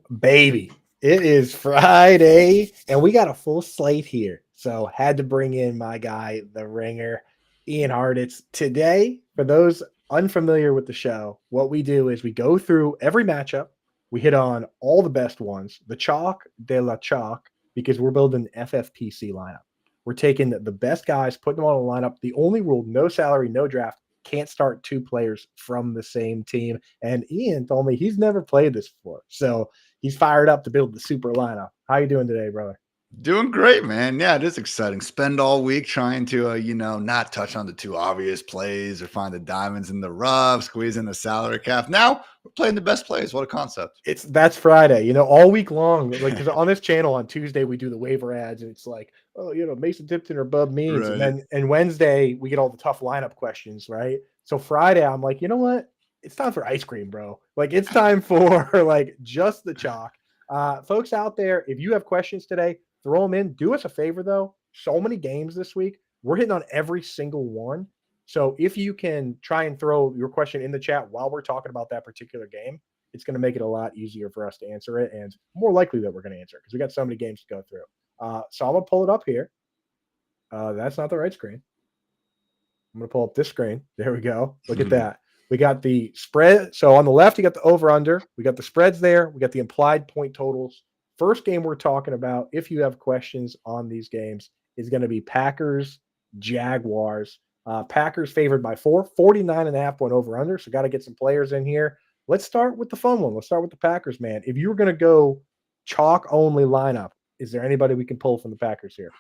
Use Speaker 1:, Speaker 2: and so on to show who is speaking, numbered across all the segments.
Speaker 1: Baby, it is Friday, and we got a full slate here. So had to bring in my guy, the ringer, Ian Hartitz. Today, for those unfamiliar with the show, what we do is we go through every matchup. We hit on all the best ones, the chalk de la chalk, because we're building FFPC lineup. We're taking the best guys, putting them on a lineup. The only rule, no salary, no draft. Can't start two players from the same team. And Ian told me he's never played this before. So he's fired up to build the super lineup. How you doing today, brother?
Speaker 2: Doing great, man. Yeah, it is exciting. Spend all week trying to, not touch on the two obvious plays or find the diamonds in the rough, squeeze in the salary cap. Now we're playing the best plays. What a concept.
Speaker 1: That's Friday, all week long. Like, because on this channel on Tuesday, we do the waiver ads, and it's like, oh, Mason Tipton or Bub Means.
Speaker 2: Right.
Speaker 1: And Wednesday, we get all the tough lineup questions, right? So Friday, I'm like, you know what? It's time for ice cream, bro. Like, it's time for, just the chalk. Folks out there, if you have questions today, throw them in. Do us a favor, though. So many games this week. We're hitting on every single one. So if you can try and throw your question in the chat while we're talking about that particular game, it's going to make it a lot easier for us to answer it, and more likely that we're going to answer it because we got so many games to go through. So I'm going to pull it up here. That's not the right screen. I'm going to pull up this screen. There we go. Look at that. We got the spread. So on the left, you got the over-under. We got the spreads there. We got the implied point totals. First game we're talking about, if you have questions on these games, is going to be Packers, Jaguars. Packers favored by 49.5 point over-under. So got to get some players in here. Let's start with the fun one. Let's start with the Packers, man. If you were going to go chalk-only lineup, is there anybody we can pull from the Packers here?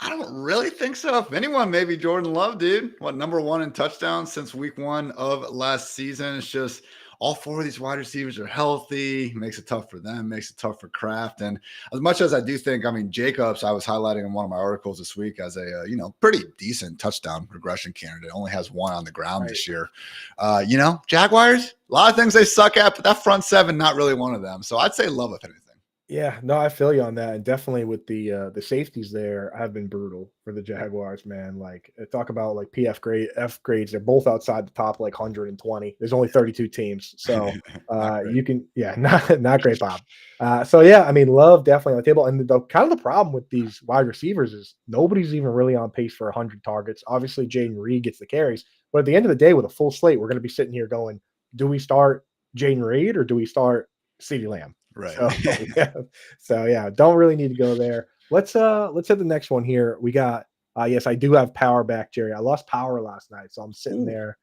Speaker 2: I don't really think so. If anyone, maybe Jordan Love, dude. Number one in touchdowns since week one of last season. It's just all four of these wide receivers are healthy. Makes it tough for them. Makes it tough for Kraft. And as much as I do think, Jacobs, I was highlighting in one of my articles this week as a, pretty decent touchdown regression candidate. Only has one on the ground this year. Jaguars, a lot of things they suck at, but that front seven, not really one of them. So I'd say Love, if anything.
Speaker 1: Yeah, no, I feel you on that. And definitely with the safeties there have been brutal for the Jaguars, man. Like, talk about like F grades. They're both outside the top, like 120. There's only 32 teams. So you can, not great, Bob. Love definitely on the table. And the problem with these wide receivers is nobody's even really on pace for 100 targets. Obviously, Jaden Reed gets the carries. But at the end of the day, with a full slate, we're going to be sitting here going, do we start Jaden Reed or do we start CeeDee Lamb?
Speaker 2: Right.
Speaker 1: So don't really need to go there. Let's hit the next one here. We got yes, I do have power back, Jerry. I lost power last night, so I'm sitting there.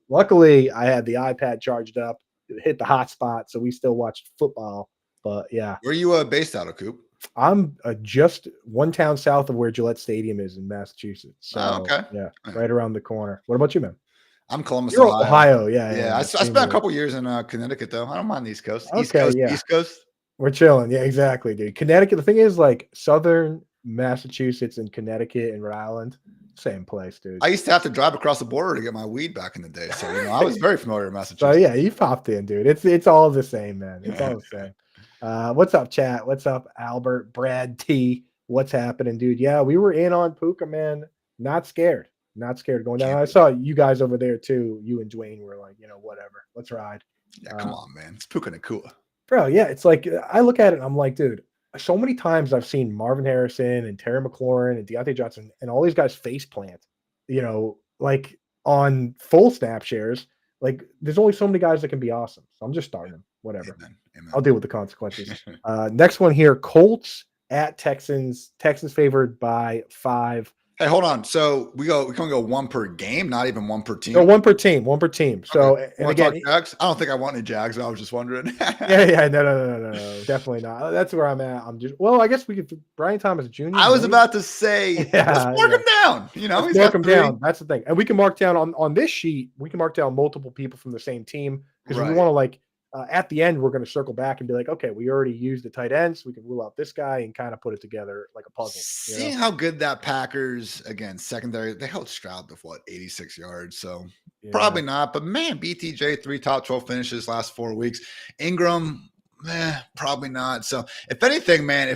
Speaker 1: Luckily, I had the iPad charged up, hit the hotspot, so we still watched football. But yeah,
Speaker 2: where are you based out of, Coop?
Speaker 1: I'm just one town south of where Gillette Stadium is in Massachusetts. So
Speaker 2: okay,
Speaker 1: right around the corner. What about you, man?
Speaker 2: I'm Columbus,
Speaker 1: You're Ohio. Yeah.
Speaker 2: I spent a couple years in Connecticut, though. I don't mind the East Coast.
Speaker 1: Okay,
Speaker 2: East Coast.
Speaker 1: We're chilling. Yeah, exactly, dude. Connecticut. The thing is, like, southern Massachusetts and Connecticut and Rhode Island, same place, dude.
Speaker 2: I used to have to drive across the border to get my weed back in the day. So, I was very familiar with Massachusetts.
Speaker 1: So, yeah, you popped in, dude. It's all the same, man. It's all the same. What's up, chat? What's up, Albert, Brad T? What's happening, dude? Yeah, we were in on Puka, man. Not scared going down. I saw you guys over there too. You and Dwayne were like, whatever, let's ride.
Speaker 2: Yeah, come on, man. It's Puka Nakua.
Speaker 1: Bro, yeah, it's like I look at it and I'm like, dude, so many times I've seen Marvin Harrison and Terry McLaurin and Deontay Johnson and all these guys face plant, like on full snap shares. Like, there's only so many guys that can be awesome. So I'm just starting them. Whatever.
Speaker 2: Amen.
Speaker 1: I'll deal with the consequences. Next one here, Colts at Texans. Texans favored by 5.
Speaker 2: Hey, hold on. So we can go one per game, not even one per team.
Speaker 1: No, one per team. So
Speaker 2: okay. And again, Jags? I don't think I want any Jags. I was just wondering.
Speaker 1: No, definitely not. That's where I'm at. I guess we could. Brian Thomas Jr.
Speaker 2: I was about to say, let's mark him down. He's
Speaker 1: mark him down. That's the thing, and we can mark down on this sheet. We can mark down multiple people from the same team because we want to at the end, we're going to circle back and be like, okay, we already used the tight ends. So we can rule out this guy and kind of put it together like a puzzle.
Speaker 2: Seeing how good that Packers, again, secondary, they held Stroud to 86 yards. So probably not. But man, BTJ, 3 top 12 finishes last 4 weeks. Ingram, probably not. So if anything, man,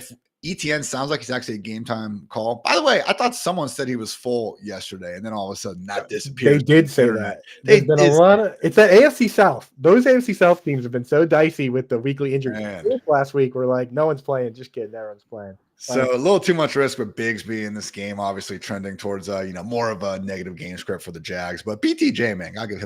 Speaker 2: ETN sounds like he's actually a game time call. By the way, I thought someone said he was full yesterday, and then all of a sudden that disappears.
Speaker 1: They did say that. There's been a lot of it's that AFC South. Those AFC South teams have been so dicey with the weekly injuries. Last week we're like, no one's playing. Just kidding, everyone's playing.
Speaker 2: So a little too much risk with Bigsby in this game, obviously trending towards more of a negative game script for the Jags. But BTJ, man, gotta give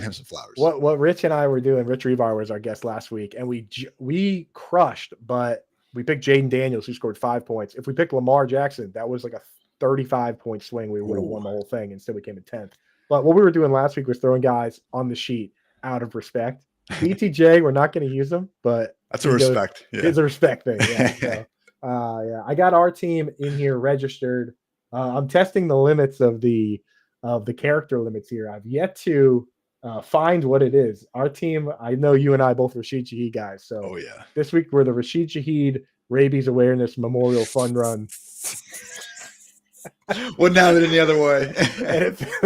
Speaker 2: him some flowers.
Speaker 1: What Rich and I were doing, Rich Rebar was our guest last week, and we crushed, but we picked Jaden Daniels, who scored 5 points. If we picked Lamar Jackson, that was like a 35-point swing. We would have won the whole thing. Instead, we came in 10th. But what we were doing last week was throwing guys on the sheet out of respect. BTJ, we're not going to use them, but
Speaker 2: that's a respect.
Speaker 1: It's a respect thing. Yeah. So, I got our team in here registered. I'm testing the limits of the character limits here. I've yet to find what it is. Our team, I know you and I both Rashid Shaheed guys. So this week we're the Rashid Shaheed Rabies Awareness Memorial Fun Run.
Speaker 2: Wouldn't have it any other way.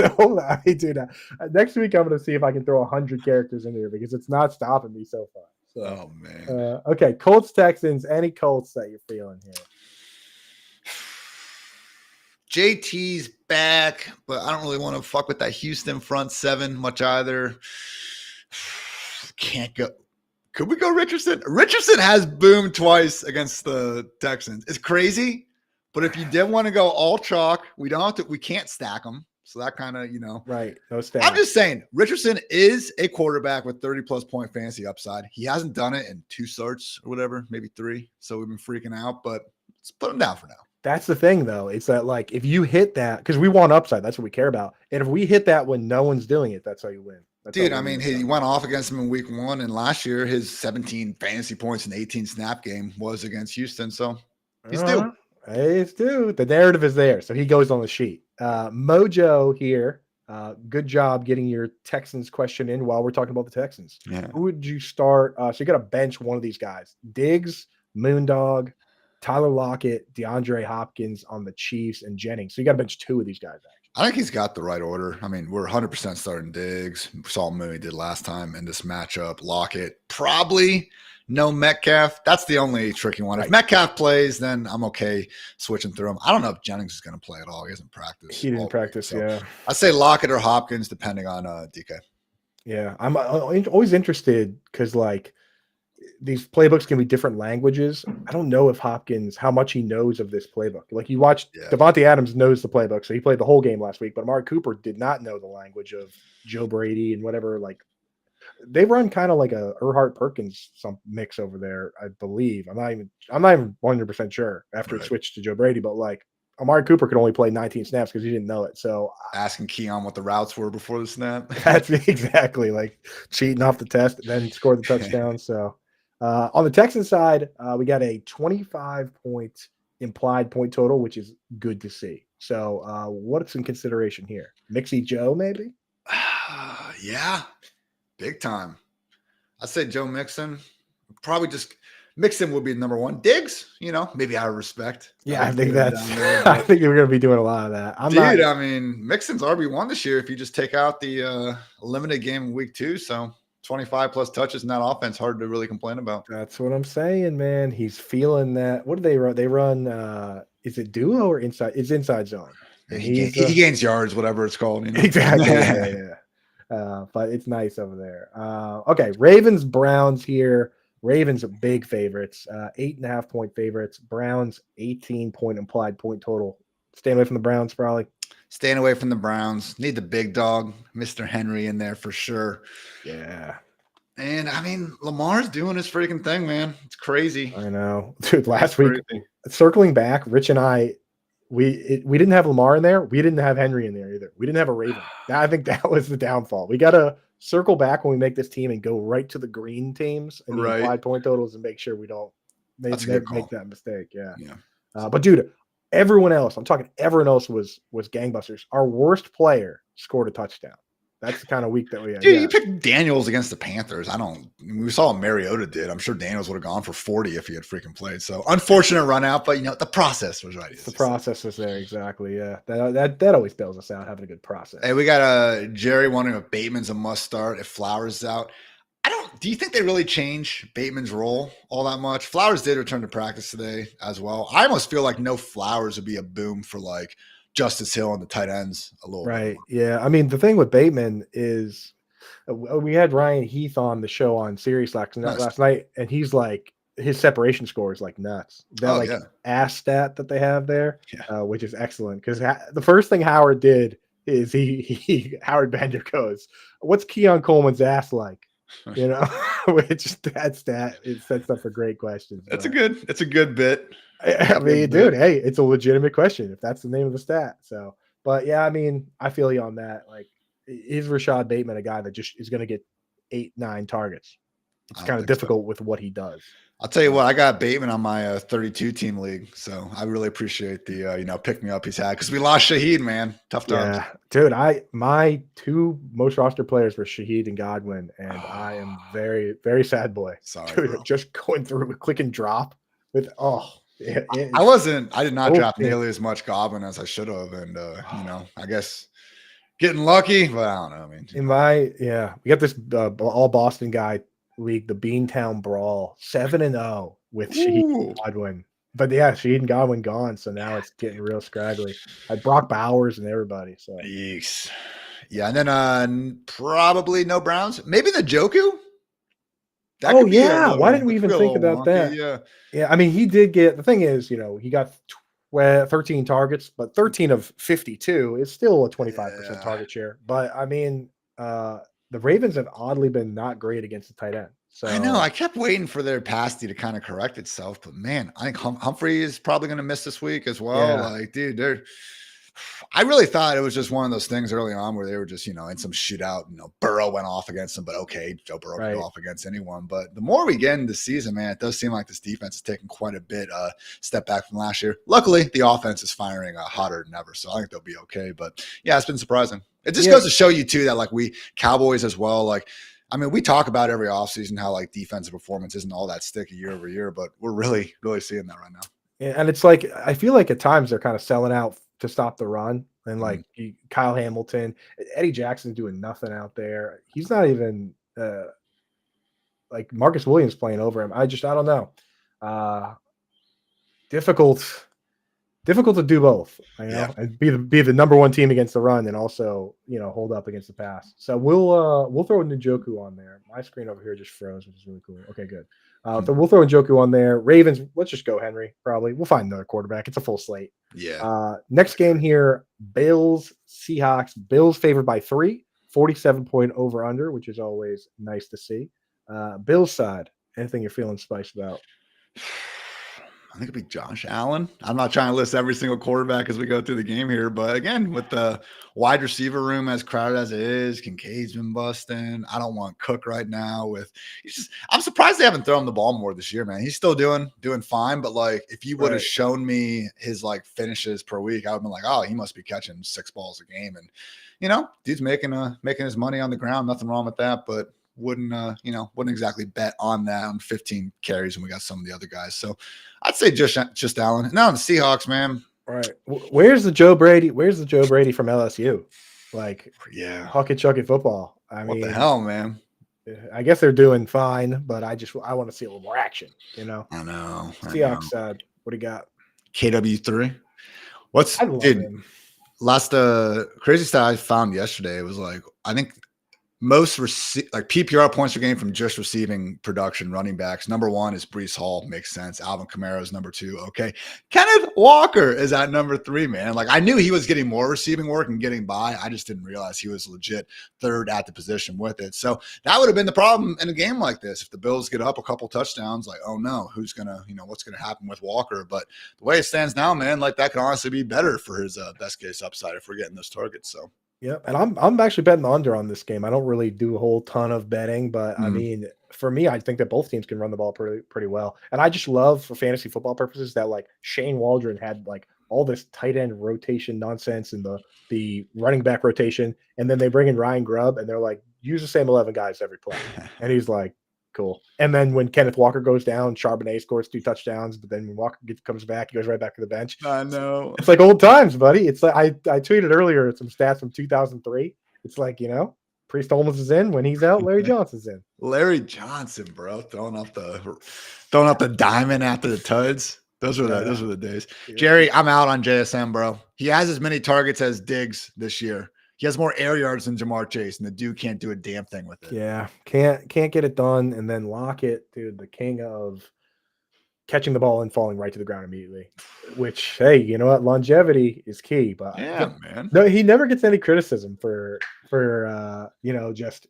Speaker 1: Hold on, I do that. Next week I'm going to see if I can throw 100 characters in here because it's not stopping me so far. So,
Speaker 2: oh man.
Speaker 1: Okay, Colts Texans. Any Colts that you're feeling here?
Speaker 2: JT's back, but I don't really want to fuck with that Houston front seven much either. Can't go. Could we go Richardson? Richardson has boomed twice against the Texans. It's crazy, but if you did want to go all chalk, we can't stack them. So that kind of,
Speaker 1: right. No stack.
Speaker 2: I'm just saying Richardson is a quarterback with 30+ point fantasy upside. He hasn't done it in 2 starts or whatever, maybe 3. So we've been freaking out, but let's put him down for now.
Speaker 1: That's the thing, though. It's that, like, if you hit that, because we want upside, that's what we care about. And if we hit that when no one's doing it, that's how you win.
Speaker 2: Dude, I mean, he went off against him in week 1, and last year his 17 fantasy points in 18 snap game was against Houston. So he's due.
Speaker 1: He's due. The narrative is there, so he goes on the sheet. Mojo here. Good job getting your Texans question in while we're talking about the Texans.
Speaker 2: Yeah.
Speaker 1: Who would you start? So you got to bench one of these guys: Diggs, Moondog, Tyler Lockett, DeAndre Hopkins on the Chiefs, and Jennings. So you got to bench 2 of these guys.
Speaker 2: I think he's got the right order. I mean, we're 100% starting Diggs. We saw him he did last time in this matchup. Lockett, probably no Metcalf. That's the only tricky one. Right. If Metcalf plays, then I'm okay switching through him. I don't know if Jennings is going to play at all. He hasn't practiced.
Speaker 1: He didn't practice, so
Speaker 2: I say Lockett or Hopkins, depending on DK.
Speaker 1: Yeah, I'm always interested because, like, these playbooks can be different languages. I don't know if Hopkins, how much he knows of this playbook. Like, you watch Devontae Adams knows the playbook, so he played the whole game last week, but Amari Cooper did not know the language of Joe Brady and whatever. Like, they run kind of like a Erhardt Perkins mix over there, I believe. I'm not even 100% sure after it switched to Joe Brady, but like Amari Cooper could only play 19 snaps because he didn't know it. So
Speaker 2: asking Keon what the routes were before the snap.
Speaker 1: That's exactly like cheating off the test and then score the touchdown. So on the Texans side, we got a 25-point implied point total, which is good to see. So what's in consideration here? Mixie Joe, maybe?
Speaker 2: Yeah, big time. I'd say Joe Mixon. Probably just Mixon would be number 1. Diggs, maybe out of respect.
Speaker 1: Yeah, I think that's. I think we're going to be doing a lot of that.
Speaker 2: I mean, Mixon's RB1 this year if you just take out the limited game in week 2. So 25+ touches in that offense, hard to really complain about.
Speaker 1: That's what I'm saying, man. He's feeling that. What do they run? They run. Is it duo or inside? It's inside zone.
Speaker 2: He gains yards, whatever it's called.
Speaker 1: Exactly. Yeah. But it's nice over there. Okay, Ravens, Browns here. Ravens are big favorites, 8.5-point favorites. Browns, 18-point implied point total. Staying away from the Browns, probably.
Speaker 2: Staying away from the Browns. Need the big dog, Mr. Henry, in there for sure.
Speaker 1: Yeah.
Speaker 2: And, I mean, Lamar's doing his freaking thing, man. It's crazy.
Speaker 1: I know. Dude, last week, circling back, Rich and I, we didn't have Lamar in there. We didn't have Henry in there either. We didn't have a Raven. I think that was the downfall. We got to circle back when we make this team and go right to the green teams and the implied point totals and make sure we don't make that mistake. Yeah. But, dude, everyone else, I'm talking everyone else was gangbusters. Our worst player scored a touchdown. That's the kind of week that we had.
Speaker 2: Dude, you picked Daniels against the Panthers. We saw what Mariota did. I'm sure Daniels would have gone for 40 if he had freaking played. So unfortunate run out, but the process was right.
Speaker 1: The process was there. Exactly. Yeah. That always bails us out, having a good process.
Speaker 2: Hey, we got Jerry wondering if Bateman's a must start, if Flowers is out. I don't Do you think they really change Bateman's role all that much? Flowers did return to practice today as well. I almost feel like no Flowers would be a boom for like Justice Hill and the tight ends a little bit
Speaker 1: Right.
Speaker 2: more.
Speaker 1: Yeah. I mean, the thing with Bateman is we had Ryan Heath on the show on Sirius last
Speaker 2: Nice.
Speaker 1: night, and he's like, his separation score is like nuts. That
Speaker 2: Oh,
Speaker 1: like
Speaker 2: yeah.
Speaker 1: ass stat that they have there,
Speaker 2: Yeah.
Speaker 1: which is excellent because the first thing Howard did is he Howard Bender goes, "What's Keon Coleman's ass like?" You know, which that stat it sets up for great questions.
Speaker 2: It's a good bit.
Speaker 1: I mean, dude, hey, it's a legitimate question if that's the name of the stat. So, but yeah, I mean, I feel you on that. Like, is Rashad Bateman a guy that just is going to get 8-9 targets? It's kind of difficult with what he does.
Speaker 2: I'll tell you what, I got Bateman on my 32 team league, so I really appreciate the pick me up he's had because we lost Shaheed, man. Tough times.
Speaker 1: Yeah, dude. My two most roster players were Shaheed and Godwin, and I am very, very sad boy.
Speaker 2: Sorry,
Speaker 1: Dude,
Speaker 2: bro.
Speaker 1: just going through a click and drop with
Speaker 2: I did not drop nearly as much Godwin as I should have, and I guess getting lucky, but I don't know. I mean,
Speaker 1: we got this all Boston guy league, the Beantown Brawl, 7-0 with Shaheed and Godwin. But yeah, Shaheed and Godwin gone, so now it's getting real scraggly. I Brock Bowers and everybody. So
Speaker 2: yeah, and then probably no Browns. Maybe the Joku.
Speaker 1: Why didn't we even think about that? Yeah. I mean, he did get the thing is, he got 13 targets, but 13 of 52 is still a 25% target share. But I mean, the Ravens have oddly been not great against the tight end. So
Speaker 2: I know I kept waiting for their pass D to kind of correct itself, but man, I think Humphrey is probably going to miss this week as well.
Speaker 1: Yeah.
Speaker 2: Like, dude, I really thought it was just one of those things early on where they were just, in some shootout. Burrow went off against them, but okay, Joe Burrow can go off against anyone. But the more we get into the season, man, it does seem like this defense is taking quite a bit step back from last year. Luckily, the offense is firing hotter than ever, so I think they'll be okay. But yeah, it's been surprising. It just goes to show you too that like we Cowboys as well, like. I mean, we talk about every offseason how like defensive performance isn't all that sticky year over year, but we're really, really seeing that right now.
Speaker 1: Yeah, and it's like I feel like at times they're kind of selling out to stop the run, and like Kyle Hamilton, Eddie Jackson's doing nothing out there. He's not even like Marcus Williams playing over him. I don't know. Difficult to do both, and be the number one team against the run, and also hold up against the pass. So we'll throw Njoku on there. My screen over here just froze, which is really cool. Okay, good. So we'll throw Njoku on there. Ravens, let's just go Henry. Probably we'll find another quarterback. It's a full slate.
Speaker 2: Yeah.
Speaker 1: Next game here, Bills Seahawks. Bills favored by 3, 47-point over under, which is always nice to see. Bills side, anything you're feeling spiced about?
Speaker 2: I think it'd be Josh Allen. I'm not trying to list every single quarterback as we go through the game here, but again, with the wide receiver room as crowded as it is, Kincaid's been busting. I don't want Cook right now. I'm surprised they haven't thrown the ball more this year, man. He's still doing fine, but like if you would have shown me his like finishes per week, I would have been like, oh, he must be catching 6 balls a game, and dude's making his money on the ground. Nothing wrong with that, but wouldn't exactly bet on that on 15 carries when we got some of the other guys. So I'd say just Allen. Now the Seahawks, man.
Speaker 1: Right. Where's the Joe Brady? Where's the Joe Brady from LSU? Like, huck it, chuck it football. I mean,
Speaker 2: what the hell, man?
Speaker 1: I guess they're doing fine, but I want to see a little more action.
Speaker 2: I know.
Speaker 1: Seahawks side. What do you got?
Speaker 2: KW3. Last crazy stat I found yesterday was like I think most PPR points per game from just receiving production running backs. Number 1 is Breece Hall. Makes sense. Alvin Kamara is number 2. Okay. Kenneth Walker is at number 3, man. Like I knew he was getting more receiving work and getting by. I just didn't realize he was legit third at the position with it. So that would have been the problem in a game like this. If the Bills get up a couple touchdowns, like, oh no, what's going to happen with Walker? But the way it stands now, man, like that could honestly be better for his best case upside if we're getting those targets. So.
Speaker 1: Yeah, and I'm actually betting the under on this game. I don't really do a whole ton of betting, but I mean, for me, I think that both teams can run the ball pretty well. And I just love, for fantasy football purposes, that like Shane Waldron had like all this tight end rotation nonsense and the running back rotation, and then they bring in Ryan Grubb and they're like, use the same 11 guys every play, and he's like, cool. And then when Kenneth Walker goes down, Charbonnet scores 2 touchdowns, but then when Walker comes back, he goes right back to the bench.
Speaker 2: I know.
Speaker 1: It's like old times, buddy. It's like I tweeted earlier some stats from 2003. It's like, Priest Holmes is in. When he's out, Larry Johnson's in.
Speaker 2: Larry Johnson, bro, throwing up the diamond after the Tuds. Those were the days.
Speaker 1: Yeah.
Speaker 2: Jerry, I'm out on JSM, bro. He has as many targets as Diggs this year. He has more air yards than Jamar Chase, and the dude can't do a damn thing with it.
Speaker 1: Yeah, can't get it done. And then Lockett, dude, the king of catching the ball and falling right to the ground immediately. Which, hey, you know what? Longevity is key. But
Speaker 2: yeah, man.
Speaker 1: No, he never gets any criticism for just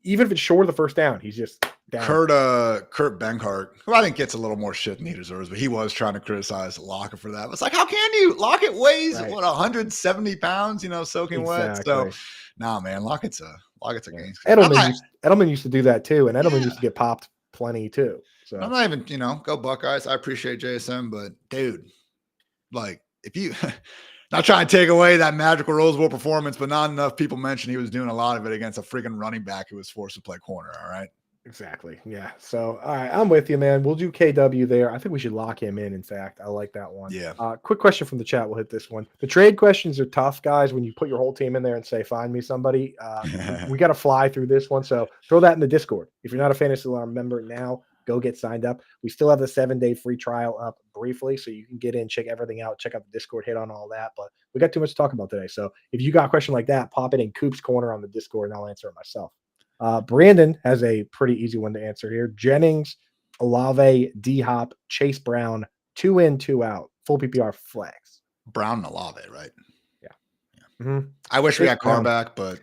Speaker 1: even if it's short of the first down, he's just down.
Speaker 2: Kurt Benkert, who I think gets a little more shit than he deserves, but he was trying to criticize Lockett for that. It's like, how can you? Lockett weighs 170 pounds, soaking wet. So, nah, man, Lockett's a gangster.
Speaker 1: Edelman used to do that too, and Edelman used to get popped plenty too. So
Speaker 2: I'm not even, go Buckeyes. I appreciate JSM, but dude, like if you. Not trying to take away that magical Rose Bowl performance, but not enough people mentioned he was doing a lot of it against a freaking running back who was forced to play corner. All right.
Speaker 1: Exactly. Yeah. So, all right, I'm with you, man. We'll do KW there. I think we should lock him in fact. I like that one.
Speaker 2: Yeah.
Speaker 1: Quick question from the chat. We'll hit this one. The trade questions are tough, guys. When you put your whole team in there and say, find me somebody, we got to fly through this one. So throw that in the Discord. If you're not a Fantasy Alarm member now, go get signed up. We still have the 7-day free trial up briefly, so you can get in, check everything out, check out the Discord, hit on all that. But we got too much to talk about today. So if you got a question like that, pop it in Coop's Corner on the Discord, and I'll answer it myself. Brandon has a pretty easy one to answer here. Jennings, Olave, D-Hop, Chase Brown, 2 in, 2 out, full PPR flex.
Speaker 2: Brown and Olave, right?
Speaker 1: Yeah. Mm-hmm.
Speaker 2: I wish we had Carr back, but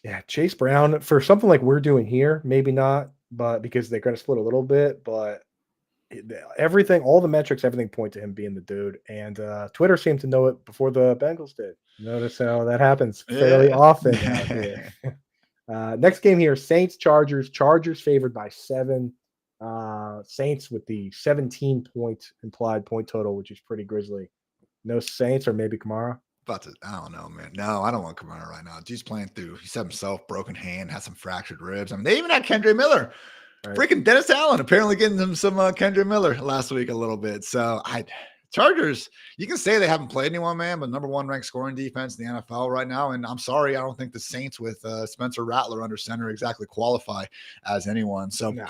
Speaker 1: Yeah, Chase Brown for something like we're doing here, maybe not, but because they're going to split a little bit, but everything, all the metrics, everything point to him being the dude. And Twitter seemed to know it before the Bengals did. Notice how that happens fairly often out here. Next game here, Saints, Chargers. Chargers favored by 7. Saints with the 17-point implied point total, which is pretty grisly. No Saints or maybe Kamara?
Speaker 2: I don't know, man. No, I don't want Kamara right now. He's playing through. He's had himself broken hand, had some fractured ribs. I mean, they even had Kendra Miller. Right. Freaking Dennis Allen apparently getting him some Kendra Miller last week a little bit. So Chargers, you can say they haven't played anyone, man, but number 1 ranked scoring defense in the NFL right now. And I'm sorry, I don't think the Saints with Spencer Rattler under center exactly qualify as anyone. So,
Speaker 1: no.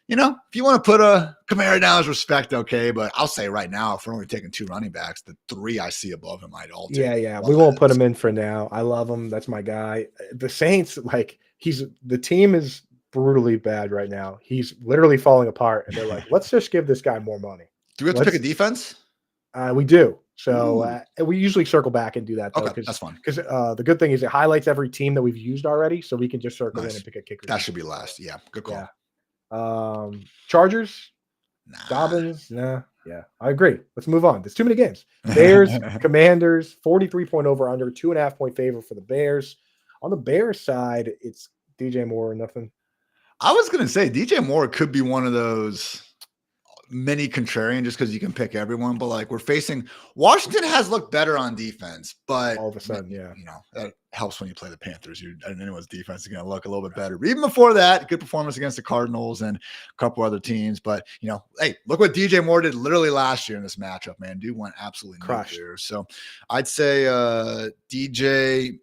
Speaker 2: If you want to put a Kamara down as respect, okay. But I'll say right now, if we're only taking 2 running backs, the 3 I see above him, I'd all take.
Speaker 1: Yeah. We won't put him in for now. I love him. That's my guy. The Saints, the team is brutally bad right now. He's literally falling apart. And they're like, let's just give this guy more money.
Speaker 2: Do we have to pick a defense?
Speaker 1: We do. So we usually circle back and do that. Though,
Speaker 2: okay, that's fine.
Speaker 1: Because the good thing is it highlights every team that we've used already. So we can just circle in and pick a kicker.
Speaker 2: That should be last. Yeah. Good call.
Speaker 1: Yeah. Chargers, Dobbins, yeah, I agree. Let's move on. There's too many games. Bears, Commanders, 43 point over under, 2.5 point favor for the Bears. On the Bears side, it's DJ Moore or nothing.
Speaker 2: I was gonna say DJ Moore could be one of those mini contrarian just because you can pick everyone, but we're facing Washington has looked better on defense, but
Speaker 1: all of a sudden,
Speaker 2: that helps when you play the Panthers. Anyone's defense is going to look a little bit better. Even before that, good performance against the Cardinals and a couple other teams. But hey, look what DJ Moore did literally last year in this matchup, man. Dude went absolutely nuclear. So I'd say DJ.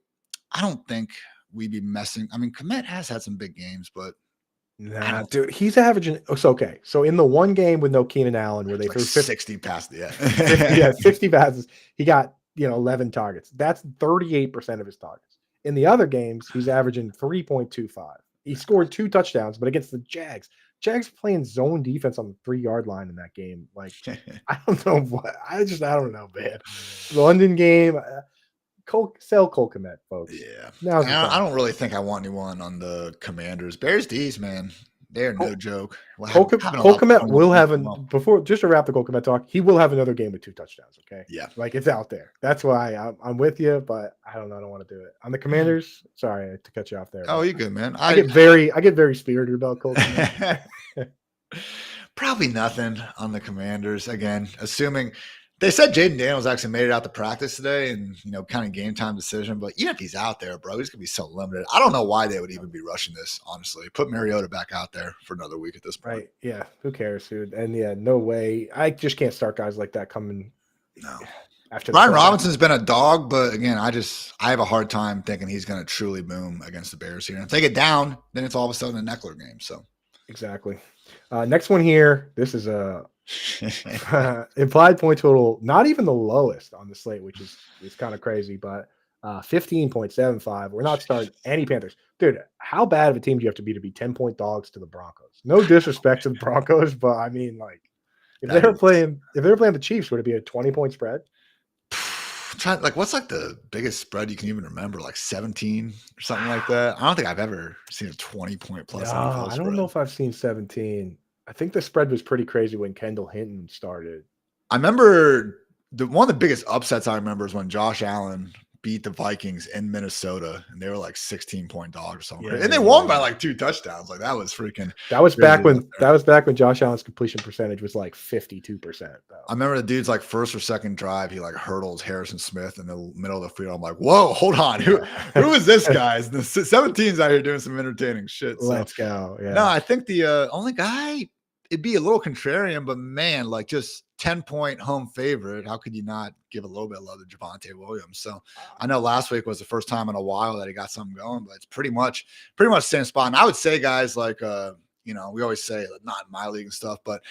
Speaker 2: I don't think we'd be messing. I mean, Komet has had some big games, but.
Speaker 1: Nah, dude, he's averaging. So okay, so in the one game with no Keenan Allen, where they threw
Speaker 2: 60 passes,
Speaker 1: 60 passes, he got 11 targets. That's 38% of his targets. In the other games, he's averaging 3.25. He scored 2 touchdowns, but against the Jags playing zone defense on the 3-yard line in that game. I don't know what. I don't know, man. London game. Sell Cole Kmet, folks.
Speaker 2: Yeah. I don't really think I want anyone on the Commanders. Bears D's, man. They're no joke.
Speaker 1: Cole Kmet will have just to wrap the Cole Kmet talk, he will have another game with 2 touchdowns, okay?
Speaker 2: Yeah.
Speaker 1: It's out there. That's why I'm with you, but I don't know. I don't want to do it. On the Commanders, sorry to cut you off there.
Speaker 2: Oh, you're good, man.
Speaker 1: I get very spirited about Cole Kmet.
Speaker 2: Probably nothing on the Commanders. Again, assuming they said Jaden Daniels actually made it out to practice today and, kind of game time decision. But even if he's out there, bro, he's going to be so limited. I don't know why they would even be rushing this, honestly. Put Mariota back out there for another week at this point.
Speaker 1: Right. Yeah. Who cares, dude? And, no way. I just can't start guys like that coming.
Speaker 2: No.
Speaker 1: after the
Speaker 2: Brian
Speaker 1: comeback.
Speaker 2: Robinson's been a dog, but again, I have a hard time thinking he's going to truly boom against the Bears here. And if they get down, then it's all of a sudden a Neckler game. So
Speaker 1: Exactly. Next one here. This is a implied point total, not even the lowest on the slate, which is kind of crazy, but 15.75. We're not starting any Panthers. Dude, how bad of a team do you have to be 10-point dogs to the Broncos? No disrespect to the Broncos, but I mean, like, if they were playing the Chiefs, would it be a 20-point spread?
Speaker 2: Like, what's like the biggest spread you can even remember? Like 17 or something like that. I don't think I've ever seen a 20-point plus.
Speaker 1: No, I don't know if I've seen 17. I think the spread was pretty crazy when Kendall Hinton started.
Speaker 2: I remember one of the biggest upsets I remember is when Josh Allen beat the Vikings in Minnesota, and they were like 16-point dogs or something. Yeah, and they won by like 2 touchdowns. Like, that was freaking.
Speaker 1: That was back when Josh Allen's completion percentage was like 52%.
Speaker 2: I remember the dude's like first or second drive, he like hurdles Harrison Smith in the middle of the field. I'm like, whoa, hold on, who is this guy? The 17's out here doing some entertaining shit. So.
Speaker 1: Let's go. Yeah.
Speaker 2: No, I think the only guy, it'd be a little contrarian, but man, like, just 10-point home favorite. How could you not give a little bit of love to Javonte Williams? So I know last week was the first time in a while that he got something going, but it's pretty much the same spot. And I would say, guys, like, we always say, not in my league and stuff, but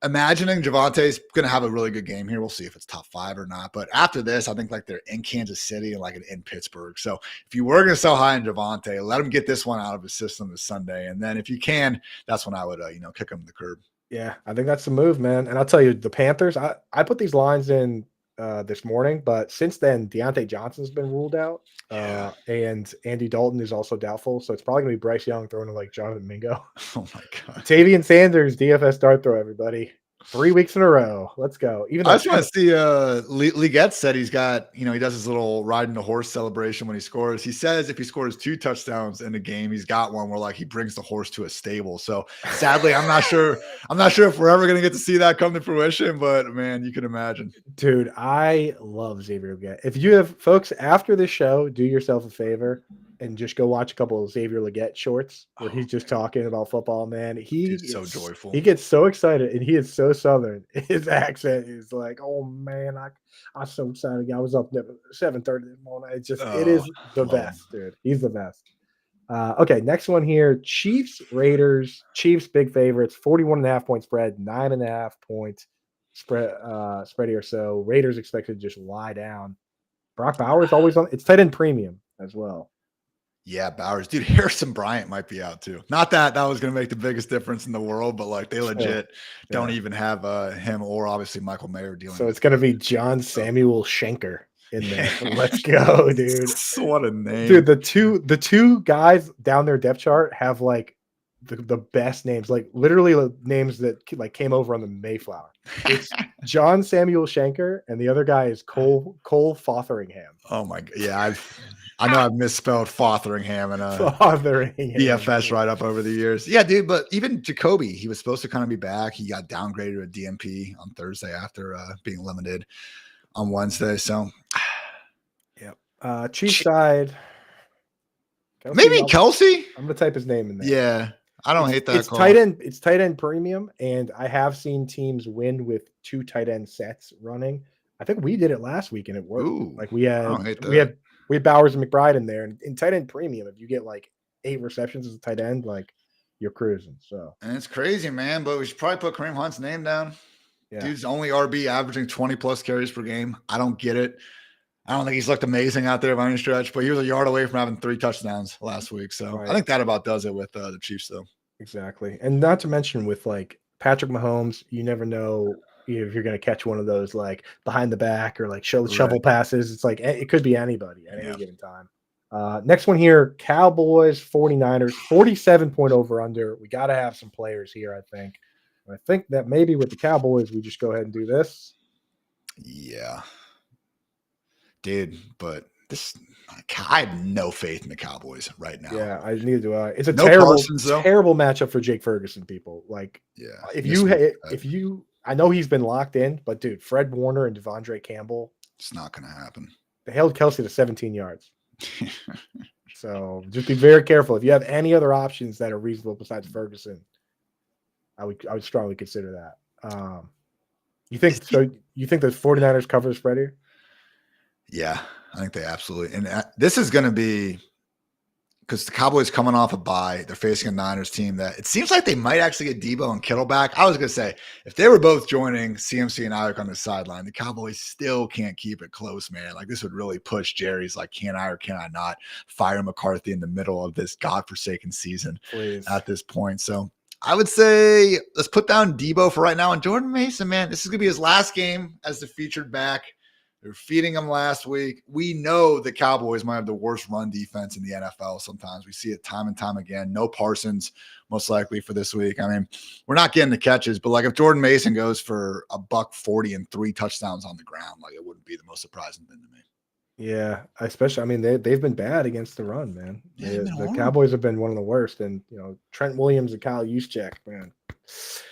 Speaker 2: imagining Javonte's going to have a really good game here. We'll see if it's top 5 or not. But after this, I think like they're in Kansas City and like in Pittsburgh. So if you were going to sell high in Javonte, let him get this one out of his system this Sunday. And then if you can, that's when I would, kick him to the curb.
Speaker 1: Yeah, I think that's the move, man. And I'll tell you, the Panthers, I put these lines in this morning, but since then, Deontay Johnson's been ruled out. And Andy Dalton is also doubtful. So it's probably going to be Bryce Young throwing to like Jonathan Mingo.
Speaker 2: Oh, my God.
Speaker 1: Tavian Sanders, DFS dart throw, everybody. 3 weeks in a row. Let's go.
Speaker 2: Even I just want to see Liggett said he's got, he does his little riding the horse celebration when he scores. He says if he scores 2 touchdowns in a game, he's got one where like he brings the horse to a stable. So sadly, I'm not sure if we're ever going to get to see that come to fruition, but man, you can imagine.
Speaker 1: Dude, I love Xavier Liggett. If you have folks after the show, do yourself a favor and just go watch a couple of Xavier Liggett shorts where he's just talking about football, man. He's
Speaker 2: so joyful.
Speaker 1: He gets so excited, and he is so Southern. His accent is like, oh, man, I'm so excited. I was up at 7:30 this morning. It is the best, dude. He's the best. Okay, next one here. Chiefs, Raiders. Chiefs, big favorites. 41.5-point spread, 9.5-point spread here. So Raiders expected to just lie down. Brock Bowers always on. It's tight end premium as well.
Speaker 2: Yeah, Bowers. Dude, Harrison Bryant might be out too. Not that was going to make the biggest difference in the world, but like they legit don't even have him or obviously Michael Mayer dealing.
Speaker 1: So it's going to be John Samuel Schenker in there. Let's go, dude.
Speaker 2: What a name.
Speaker 1: Dude, the two guys down their depth chart have like the best names, like literally names that like came over on the Mayflower. It's John Samuel Schenker, and the other guy is Cole Fotheringham.
Speaker 2: Oh my God. Yeah, I know I've misspelled Fotheringham and DFS right up over the years. Yeah, dude, but even Jacoby, he was supposed to kind of be back. He got downgraded to a DMP on Thursday after being limited on Wednesday. So,
Speaker 1: yep. Chiefs side.
Speaker 2: Kelsey?
Speaker 1: I'm going to type his name in there.
Speaker 2: Yeah, I don't hate that.
Speaker 1: It's tight end. It's tight end premium, and I have seen teams win with 2 tight end sets running. I think we did it last week, and it worked.
Speaker 2: Ooh,
Speaker 1: like we had Bowers and McBride in there, and in tight end premium, if you get like 8 receptions as a tight end, like you're cruising. So,
Speaker 2: and it's crazy, man. But we should probably put Kareem Hunt's name down.
Speaker 1: Yeah.
Speaker 2: Dude's only RB averaging 20 plus carries per game. I don't get it. I don't think he's looked amazing out there by any stretch, but he was a yard away from having 3 touchdowns last week. So I think that about does it with the Chiefs, though.
Speaker 1: Exactly, and not to mention with like Patrick Mahomes, you never know if you're going to catch one of those like behind the back or like shovel passes. It's like it could be anybody at any given time. Next one here, Cowboys, 49ers, 47-point over under. We got to have some players here, I think. I think that maybe with the Cowboys, we just go ahead and do this.
Speaker 2: Yeah. Dude, but I have no faith in the Cowboys right now.
Speaker 1: Yeah, neither do I. It's a terrible matchup for Jake Ferguson, people. Like, if you, I know he's been locked in, but dude, Fred Warner and Devondre Campbell,
Speaker 2: it's not going to happen.
Speaker 1: They held Kelsey to 17 yards. So just be very careful. If you have any other options that are reasonable besides Ferguson, I would strongly consider that. You think the 49ers cover the spread here?
Speaker 2: Yeah, I think they absolutely. And this is going to be because the Cowboys coming off a bye, they're facing a Niners team that it seems like they might actually get Debo and Kittle back. I was going to say, if they were both joining CMC and Ayuk on the sideline, the Cowboys still can't keep it close, man. Like this would really push Jerry's like, can I or can I not fire McCarthy in the middle of this godforsaken season at this point? So I would say let's put down Debo for right now. And Jordan Mason, man, this is going to be his last game as the featured back. They're feeding him last week. We know the Cowboys might have the worst run defense in the NFL sometimes. We see it time and time again. No Parsons, most likely for this week. I mean, we're not getting the catches, but like if Jordan Mason goes for $140 and 3 touchdowns on the ground, like it wouldn't be the most surprising thing to me.
Speaker 1: Yeah, especially, I mean, they've been bad against the run, man.
Speaker 2: Yeah,
Speaker 1: the Cowboys have been one of the worst, and Trent Williams and Kyle Juszczyk, man.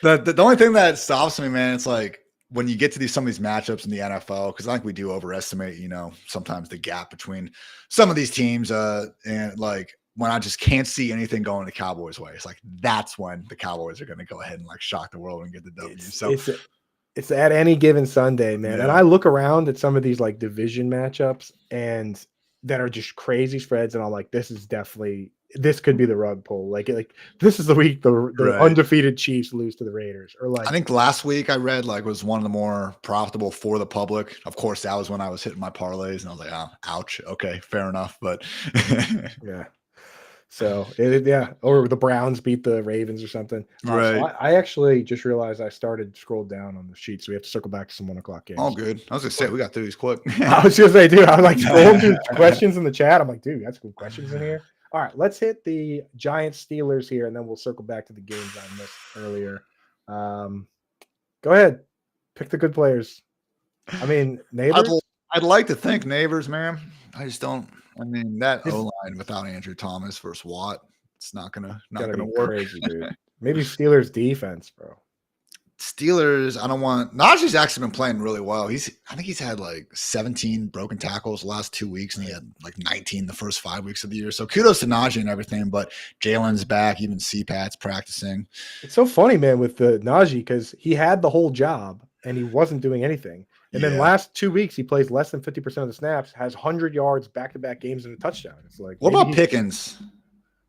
Speaker 2: The only thing that stops me, man, it's like when you get to some of these matchups in the NFL, because I think we do overestimate, sometimes the gap between some of these teams, and like when I just can't see anything going the Cowboys' way, it's like that's when the Cowboys are going to go ahead and like shock the world and get the W.
Speaker 1: It's at any given Sunday, man. Yeah. And I look around at some of these like division matchups and that are just crazy spreads, and I'm like, this could be the rug pull. Like this is the week the undefeated Chiefs lose to the Raiders. Or like
Speaker 2: I think last week I read like was one of the more profitable for the public. Of course, that was when I was hitting my parlays, and I was like, oh, ouch. Okay, fair enough. But
Speaker 1: yeah. So or the Browns beat the Ravens or something.
Speaker 2: Right.
Speaker 1: So I actually just realized I started to scroll down on the sheet, so we have to circle back to some 1 o'clock games.
Speaker 2: Oh, good. I was gonna say we got through these quick.
Speaker 1: I was gonna say, dude, I'm like scrolling through questions in the chat. I'm like, dude, that's cool questions in here. All right, let's hit the Giants Steelers here, and then we'll circle back to the games I missed earlier. Go ahead, pick the good players. I mean, Neighbors.
Speaker 2: I'd like to think Neighbors, man. I just don't. I mean, that O-line without Andrew Thomas versus Watt, it's not gonna work.
Speaker 1: Crazy, dude. Maybe Steelers defense, bro.
Speaker 2: Steelers, I don't want. Najee's actually been playing really well. I think he's had like 17 broken tackles the last 2 weeks, and he had like 19 the first 5 weeks of the year. So kudos to Najee and everything. But Jalen's back, even CPAT's practicing.
Speaker 1: It's so funny, man, with the Najee because he had the whole job and he wasn't doing anything. And then last 2 weeks, he plays less than 50% of the snaps, has 100 yards, back-to-back games, and a touchdown. It's like,
Speaker 2: what about Pickens?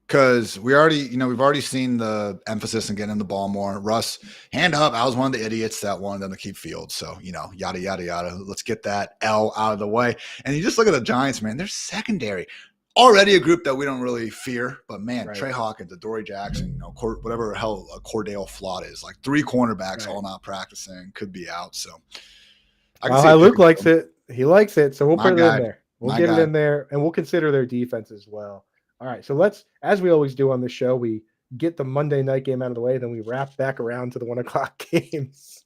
Speaker 2: Because we've already seen the emphasis in getting the ball more. Russ, hand up. I was one of the idiots that wanted them to keep Fields. So, yada, yada, yada. Let's get that L out of the way. And you just look at the Giants, man. They're secondary. Already a group that we don't really fear. But, man, Trey Hawkins, Adoree Jackson, whatever the hell a Cordell Flott is. Like 3 cornerbacks all not practicing. Could be out. So.
Speaker 1: Luke likes it. He likes it, so we'll put it in there. We'll get it in there, and we'll consider their defense as well. All right, so let's, as we always do on the show, we get the Monday night game out of the way, then we wrap back around to the 1 o'clock games.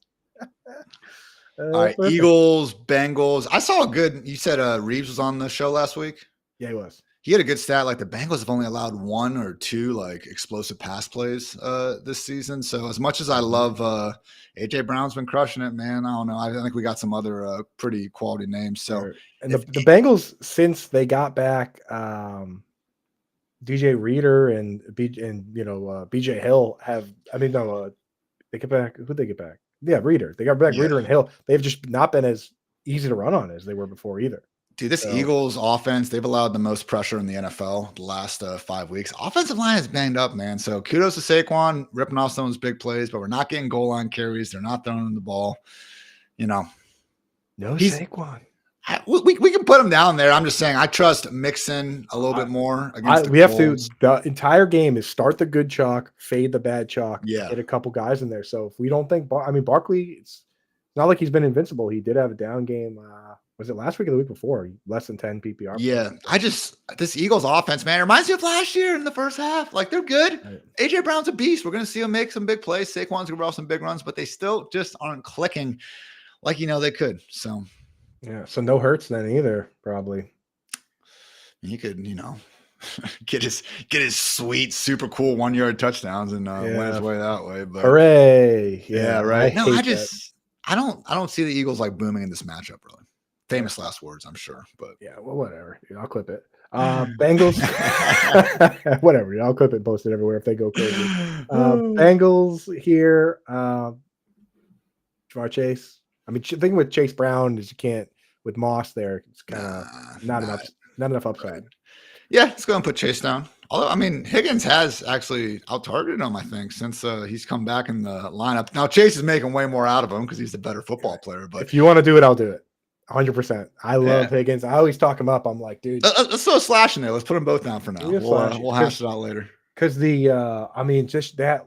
Speaker 2: All right, perfect. Eagles, Bengals. I saw a good. You said Reeves was on the show last week.
Speaker 1: Yeah, he was.
Speaker 2: He had a good stat. Like the Bengals have only allowed 1 or 2 like explosive pass plays this season. So as much as I love AJ Brown's been crushing it, man. I don't know. I think we got some other pretty quality names. So
Speaker 1: and the Bengals, since they got back DJ Reader and BJ Hill they get back. Who'd they get back? Yeah, Reader. They got back Reader and Hill. They've just not been as easy to run on as they were before either.
Speaker 2: Dude, this Eagles offense, they've allowed the most pressure in the NFL the last 5 weeks. Offensive line is banged up, man. So kudos to Saquon ripping off some of those big plays, but we're not getting goal line carries. They're not throwing the ball.
Speaker 1: No Saquon.
Speaker 2: We can put him down there. I'm just saying I trust Mixon a little bit more against
Speaker 1: we have to. The entire game is start the good chalk, fade the bad chalk, get a couple guys in there. So if we don't think Barkley, it's not like he's been invincible. He did have a down game. Was it last week or the week before? Less than 10 PPR.
Speaker 2: Yeah. This Eagles offense, man, reminds me of last year in the first half. Like they're good. Right. AJ Brown's a beast. We're going to see him make some big plays. Saquon's going to roll some big runs, but they still just aren't clicking like, they could. So,
Speaker 1: yeah. So no Hurts then either, probably.
Speaker 2: He could, get his sweet, super cool 1-yard touchdowns and win his way that way. But
Speaker 1: hooray.
Speaker 2: Yeah, right. No, I don't see the Eagles like booming in this matchup really. Famous last words, I'm sure, but
Speaker 1: yeah, well, whatever. I'll clip it. Bengals, whatever. I'll clip it and post it everywhere if they go crazy. Bengals here. Jamar Chase. I mean, the thing with Chase Brown is you can't with Moss there, it's kind of not enough upside.
Speaker 2: Right. Yeah, let's go and put Chase down. Although, I mean, Higgins has actually out-targeted him, I think, since he's come back in the lineup. Now, Chase is making way more out of him because he's the better football player. But
Speaker 1: if you want to do it, I'll do it. 100%. I love Higgins. I always talk him up. I'm like, dude.
Speaker 2: Let's throw a slash in there. Let's put them both down for now. We'll hash it out later.
Speaker 1: Because just that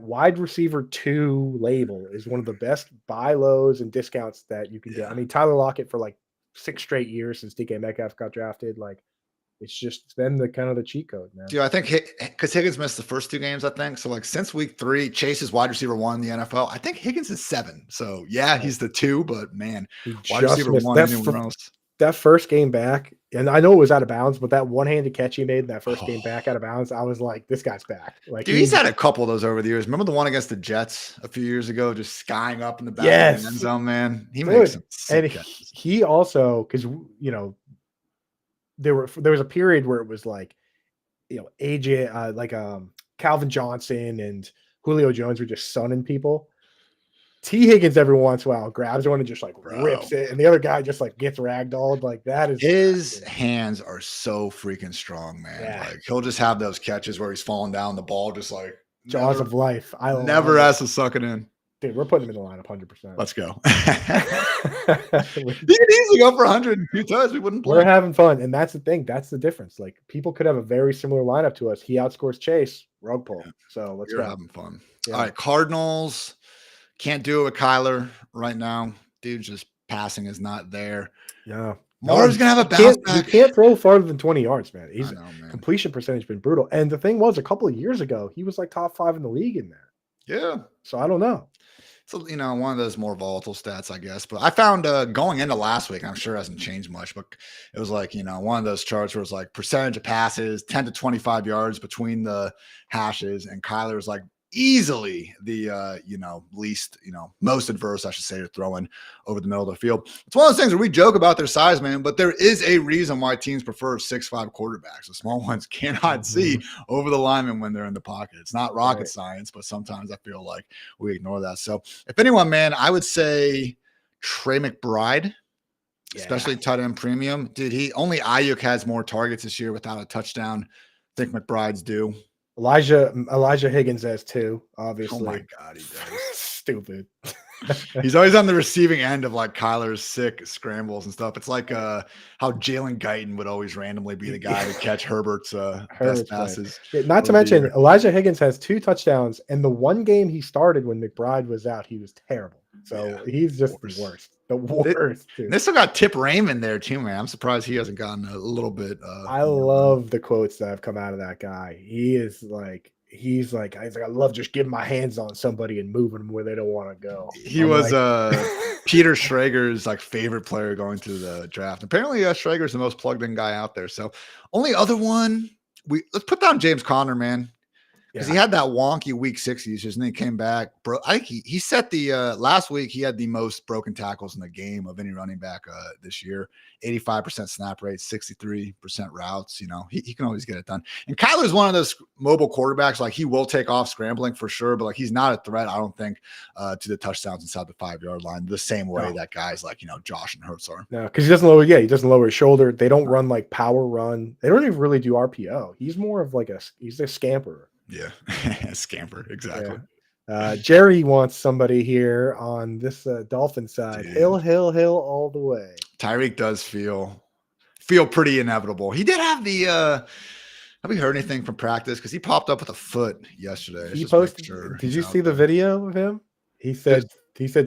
Speaker 1: wide receiver 2 label is one of the best buy lows and discounts that you can get. I mean, Tyler Lockett for like 6 straight years since DK Metcalf got drafted, like. It's been the kind of the cheat code, man.
Speaker 2: Dude, I think because Higgins missed the first 2 games, I think. So, like, since week 3, Chase is wide receiver 1 in the NFL. I think Higgins is 7. So, yeah, he's the 2, but man, wide receiver 1 anywhere else.
Speaker 1: That first game back, and I know it was out of bounds, but that one-handed catch he made in that first game back out of bounds, I was like, this guy's back. Like,
Speaker 2: dude, he's had a couple of those over the years. Remember the one against the Jets a few years ago, just skying up in the back of the end zone, man? He makes some sick catches.
Speaker 1: He also, because, there was a period where it was like, AJ, Calvin Johnson and Julio Jones were just sunning people. T. Higgins every once in a while grabs one and just like rips it, and the other guy just like gets ragdolled. Like that is
Speaker 2: his hands are so freaking strong, man.
Speaker 1: Yeah.
Speaker 2: Like he'll just have those catches where he's falling down the ball, just like
Speaker 1: jaws of life. I
Speaker 2: never has to suck it in.
Speaker 1: Dude, we're putting him in the lineup 100%.
Speaker 2: Let's go. He could easily go for 102 times. We wouldn't play.
Speaker 1: We're having fun, and that's the thing. That's the difference. Like people could have a very similar lineup to us. He outscores Chase, rug pull. So let's go.
Speaker 2: Having fun. Yeah. All right, Cardinals. Can't do it with Kyler right now. Dude, just passing is not there.
Speaker 1: Yeah.
Speaker 2: Moore's going to have a bounce back.
Speaker 1: He can't throw farther than 20 yards, man. His completion percentage has been brutal. And the thing was, a couple of years ago, he was like top 5 in the league in there.
Speaker 2: Yeah.
Speaker 1: So I don't know.
Speaker 2: So, one of those more volatile stats, I guess. But I found going into last week, I'm sure it hasn't changed much, but it was like, one of those charts where it's like percentage of passes, 10 to 25 yards between the hashes. And Kyler was like easily the, least, most adverse, I should say, to throwing over the middle of the field. It's one of those things where we joke about their size, man, but there is a reason why teams prefer 6'5" quarterbacks. The small ones cannot see over the lineman when they're in the pocket. It's not rocket science, but sometimes I feel like we ignore that. So if anyone, man, I would say Trey McBride, especially tight end premium. Dude, only Ayuk has more targets this year without a touchdown. I think McBride's due.
Speaker 1: Elijah Higgins has 2, obviously.
Speaker 2: Oh my God, he does.
Speaker 1: Stupid.
Speaker 2: He's always on the receiving end of like Kyler's sick scrambles and stuff. It's like how Jalen Guyton would always randomly be the guy to catch Herbert's best passes.
Speaker 1: Not to mention, Elijah Higgins has 2 touchdowns, and the one game he started when McBride was out, he was terrible. So he's just the worst. The worst.
Speaker 2: They still got Tip Raymond there too, man. I'm surprised he hasn't gotten a little bit.
Speaker 1: I love the quotes that have come out of that guy. He's like, I love just getting my hands on somebody and moving them where they don't want to go.
Speaker 2: He was Peter Schrager's like favorite player going to the draft. Apparently, Schrager's the most plugged in guy out there. So only other one let's put down James Conner, man. Because he had that wonky week 6 usage, and then he came back. Bro, I think he set the last week. He had the most broken tackles in the game of any running back this year. 85% snap rate, 63% routes. He can always get it done. And Kyler's one of those mobile quarterbacks. Like he will take off scrambling for sure, but like he's not a threat, I don't think, to the touchdowns inside the 5-yard line the same way that guys like Josh and Hurts are.
Speaker 1: No, because he doesn't lower. Yeah, he doesn't lower his shoulder. They don't run like power run. They don't even really do RPO. He's more of like he's a scamper.
Speaker 2: Yeah, scamper, exactly.
Speaker 1: Yeah. Jerry wants somebody here on this Dolphin side. Dude. Hill all the way.
Speaker 2: Tyreek does feel pretty inevitable. He did have the have we heard anything from practice? Because he popped up with a foot yesterday.
Speaker 1: He posted. Did you see the video of him? He said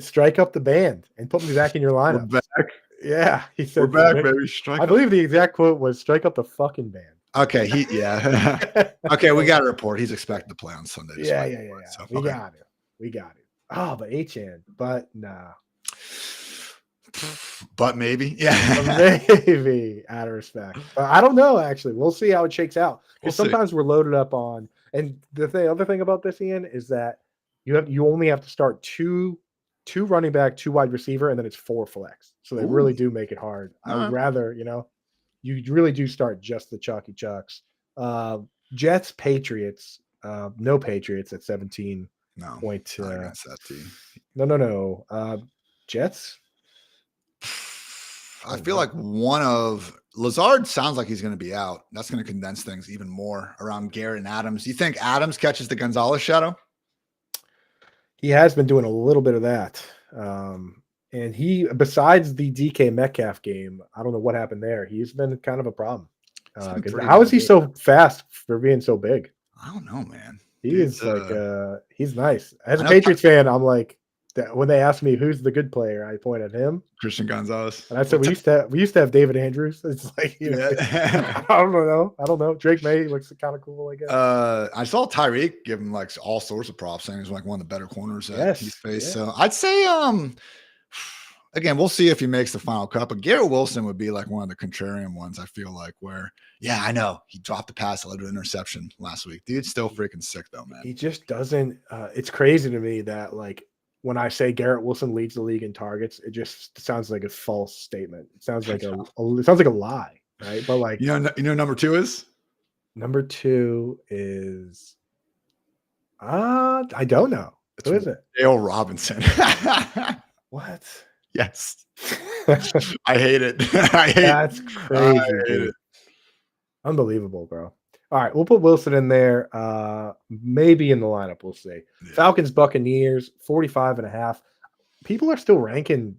Speaker 1: strike up the band and put me back in your lineup.
Speaker 2: We're back.
Speaker 1: Yeah, he said
Speaker 2: we're back, baby.
Speaker 1: I believe the exact quote was strike up the fucking band.
Speaker 2: Okay, okay, we got a report. He's expected to play on Sunday.
Speaker 1: Yeah. So, we got it. Oh, but H-N, but nah.
Speaker 2: But maybe,
Speaker 1: maybe out of respect. But I don't know. Actually, we'll see how it shakes out. Because sometimes we're loaded up on. And the other thing about this, Ian, is that you only have to start two running back, 2 wide receiver, and then it's 4 flex. So they really do make it hard. I would rather, you really do start just the chalky chucks. Jets, Patriots, no Patriots at 17.
Speaker 2: No,
Speaker 1: point.
Speaker 2: That team.
Speaker 1: No. Jets.
Speaker 2: I feel like one of Lazard sounds like he's going to be out. That's going to condense things even more around Garrett and Adams. You think Adams catches the Gonzalez shadow?
Speaker 1: He has been doing a little bit of that. And he, besides the DK Metcalf game, I don't know what happened there. He's been kind of a problem. How is he so fast for being so big?
Speaker 2: I don't know, man.
Speaker 1: He is he's nice. As a Patriots fan, I'm like, when they ask me who's the good player, I point at him,
Speaker 2: Christian Gonzalez.
Speaker 1: And I said we used to have David Andrews. It's like, I don't know. Drake May looks kind of cool, I guess.
Speaker 2: I saw Tyreek give him like all sorts of props, saying he's like one of the better corners that he's faced. So I'd say again, we'll see if he makes the final cut. But Garrett Wilson would be like one of the contrarian ones, I feel like, where, I know he dropped the pass, led to an interception last week. Dude's still freaking sick, though, man.
Speaker 1: He just doesn't. It's crazy to me that, like, when I say Garrett Wilson leads the league in targets, it just sounds like a false statement. It sounds like it sounds like a lie, right? But like,
Speaker 2: you know, number two is
Speaker 1: I don't know. Who is it?
Speaker 2: Dale Robinson.
Speaker 1: What?
Speaker 2: Yes. I hate it.
Speaker 1: That's crazy.
Speaker 2: I hate it.
Speaker 1: Unbelievable, bro. All right, we'll put Wilson in there. Maybe in the lineup, we'll see. Yeah. Falcons, Buccaneers, 45.5. People are still ranking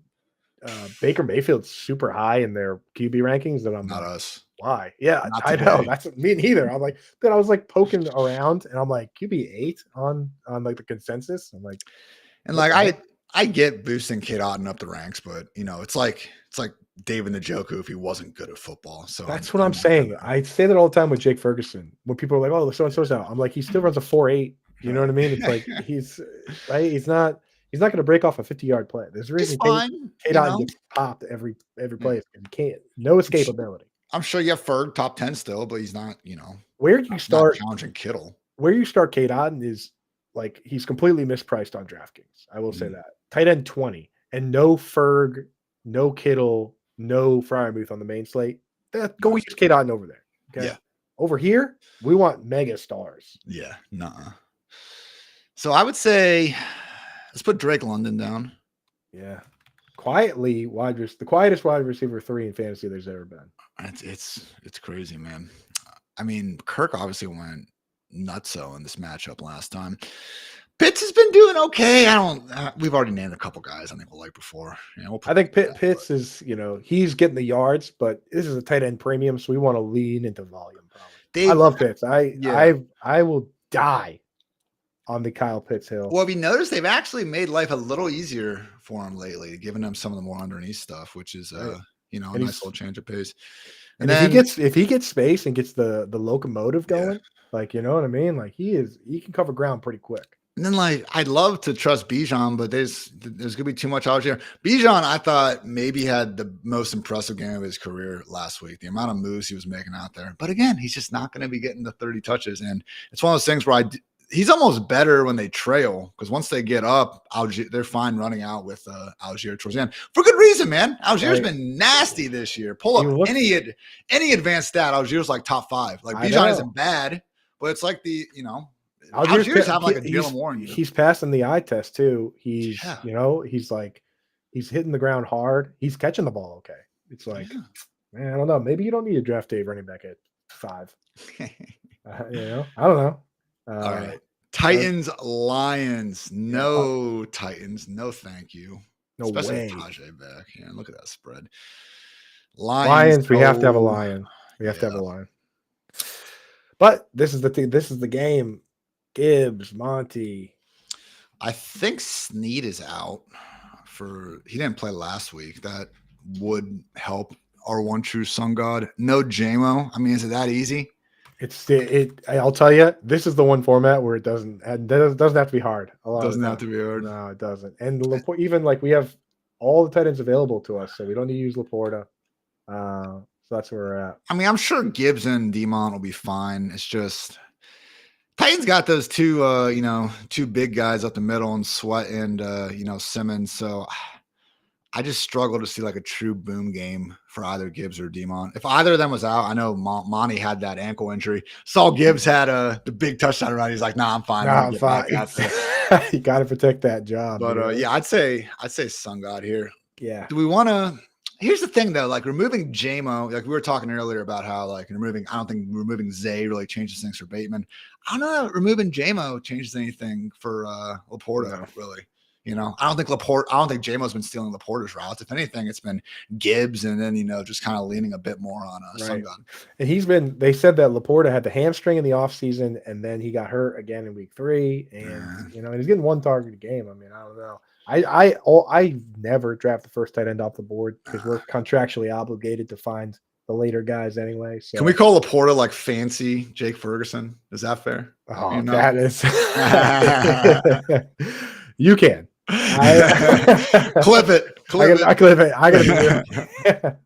Speaker 1: Baker Mayfield super high in their QB rankings. That I'm
Speaker 2: not us.
Speaker 1: Why? Yeah, I know. That's me neither. I'm like, then I was like poking around, and I'm like QB 8 on like the consensus. I'm like,
Speaker 2: and like I get boosting Kate Otten up the ranks, but it's like David Njoku if he wasn't good at football. So
Speaker 1: that's what I'm saying. I say that all the time with Jake Ferguson. When people are like, "Oh, so and so's out," I'm like, he still runs a 4.8. You know what I mean? It's like he's right. He's not going to break off a 50-yard play. There's a reason Kate Otten gets popped every play. He can't. No escapability.
Speaker 2: I'm sure you have Ferg top 10 still, but he's not.
Speaker 1: Where you start
Speaker 2: challenging Kittle.
Speaker 1: Where you start Kate Otten is like he's completely mispriced on DraftKings. I will say that. Tight end 20 and no Ferg, no Kittle. No Freiermuth on the main slate. Go use Kate Otten over there. Okay.
Speaker 2: Yeah.
Speaker 1: Over here, we want mega stars.
Speaker 2: Yeah. Nuh-uh. So I would say let's put Drake London down.
Speaker 1: Yeah. Quietly, the quietest wide receiver 3 in fantasy there's ever been.
Speaker 2: It's crazy, man. I mean, Kirk obviously went nutso in this matchup last time. Pitts has been doing okay. We've already named a couple guys I think we'll like before.
Speaker 1: I think Pitts is, he's getting the yards, but this is a tight end premium, so we want to lean into volume. Probably. I love Pitts. I will die on the Kyle Pitts hill.
Speaker 2: Well, we noticed they've actually made life a little easier for him lately, giving him some of the more underneath stuff, which is a nice little change of pace.
Speaker 1: And then, if he gets space and gets the locomotive going, like you know what I mean, like he can cover ground pretty quick.
Speaker 2: And then, like, I'd love to trust Bijan, but there's going to be too much out here. Bijan, I thought maybe had the most impressive game of his career last week. The amount of moves he was making out there. But again, he's just not going to be getting the 30 touches. And it's one of those things where he's almost better when they trail because once they get up, they're fine running out with Algier towards the end. For good reason, man. Algier's been nasty this year. Pull up any advanced stat, Algier's like top 5. Like, Bijan isn't bad, but it's like Algier's have like a Jalen Warren.
Speaker 1: He's passing the eye test too. He's he's hitting the ground hard. He's catching the ball okay. It's like, man, I don't know. Maybe you don't need a draft day running back at 5. I don't know.
Speaker 2: All right, Titans, Lions. No Titans. No, thank you.
Speaker 1: No
Speaker 2: especially
Speaker 1: way.
Speaker 2: Tajay back. Yeah, look at that spread.
Speaker 1: Lions. We have to have a lion. We have to have a lion. But this is the thing. This is the game. Gibbs, Monty.
Speaker 2: I think Snead is out he didn't play last week. That would help our one true sun god. No JMO. I mean, is it that easy?
Speaker 1: I'll tell you, this is the one format where it doesn't have to be hard.
Speaker 2: Doesn't have to be hard.
Speaker 1: No, it doesn't. And even like we have all the tight ends available to us, so we don't need to use Laporta. So that's where we're at.
Speaker 2: I mean, I'm sure Gibbs and Demont will be fine. It's just Titans got those two big guys up the middle and Sweat and Simmons. So I just struggle to see like a true boom game for either Gibbs or Demont. If either of them was out, I know Monty had that ankle injury. Saul Gibbs had the big touchdown run. He's like, "Nah, I'm fine.
Speaker 1: I'm fine." You got to protect that job.
Speaker 2: But I'd say Sun God here.
Speaker 1: Yeah.
Speaker 2: Do we want to? Here's the thing, though, like removing JMO, like we were talking earlier about how I don't think removing Zay really changes things for Bateman. I don't know that removing JMO changes anything for Laporta, really. I don't think JMO's been stealing Laporta's routes. If anything, it's been Gibbs and then, just kind of leaning a bit more on Sungun.
Speaker 1: And they said that Laporta had the hamstring in the offseason and then he got hurt again in week 3. And, and he's getting 1 target a game. I mean, I don't know. I never draft the first tight end off the board because we're contractually obligated to find the later guys anyway. So.
Speaker 2: Can we call Laporta like fancy Jake Ferguson? Is that fair?
Speaker 1: Oh, that is. You can.
Speaker 2: Clip it.
Speaker 1: I clip it. I gotta be there.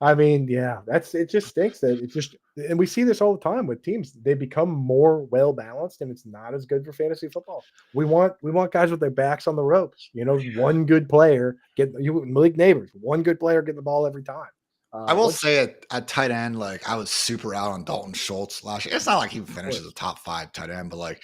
Speaker 1: I mean, yeah, it just stinks that and we see this all the time with teams. They become more well balanced, and it's not as good for fantasy football. We want guys with their backs on the ropes. One good player Malik Neighbors, one good player getting the ball every time.
Speaker 2: I will say at tight end, like I was super out on Dalton Schultz last year. It's not like he finished as a top 5 tight end, but like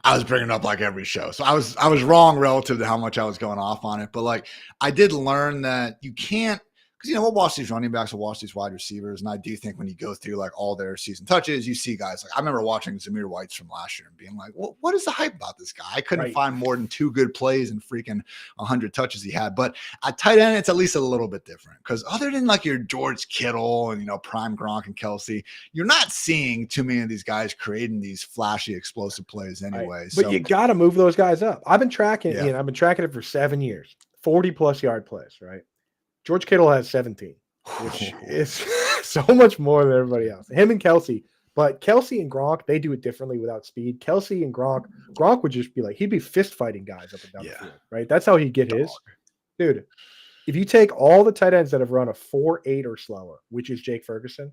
Speaker 2: I was bringing it up like every show. So I was wrong relative to how much I was going off on it. But like I did learn that you can't, because we'll watch these running backs, we'll watch these wide receivers, and I do think when you go through like all their season touches, you see guys like I remember watching Zamir White's from last year and being like, well, what is the hype about this guy? I couldn't find more than 2 good plays and freaking 100 touches he had. But at tight end, it's at least a little bit different because other than like your George Kittle and prime Gronk and Kelsey, you're not seeing too many of these guys creating these flashy, explosive plays anyway.
Speaker 1: But you got to move those guys up. I've been tracking it. I've been tracking it for 7 years. 40+ yard plays, right? George Kittle has 17, which is so much more than everybody else. Him and Kelsey. But Kelsey and Gronk, they do it differently without speed. Kelsey and Gronk would just be like, he'd be fist fighting guys up and down the field, right? That's how he'd get his. Dude, if you take all the tight ends that have run a 4.8 or slower, which is Jake Ferguson,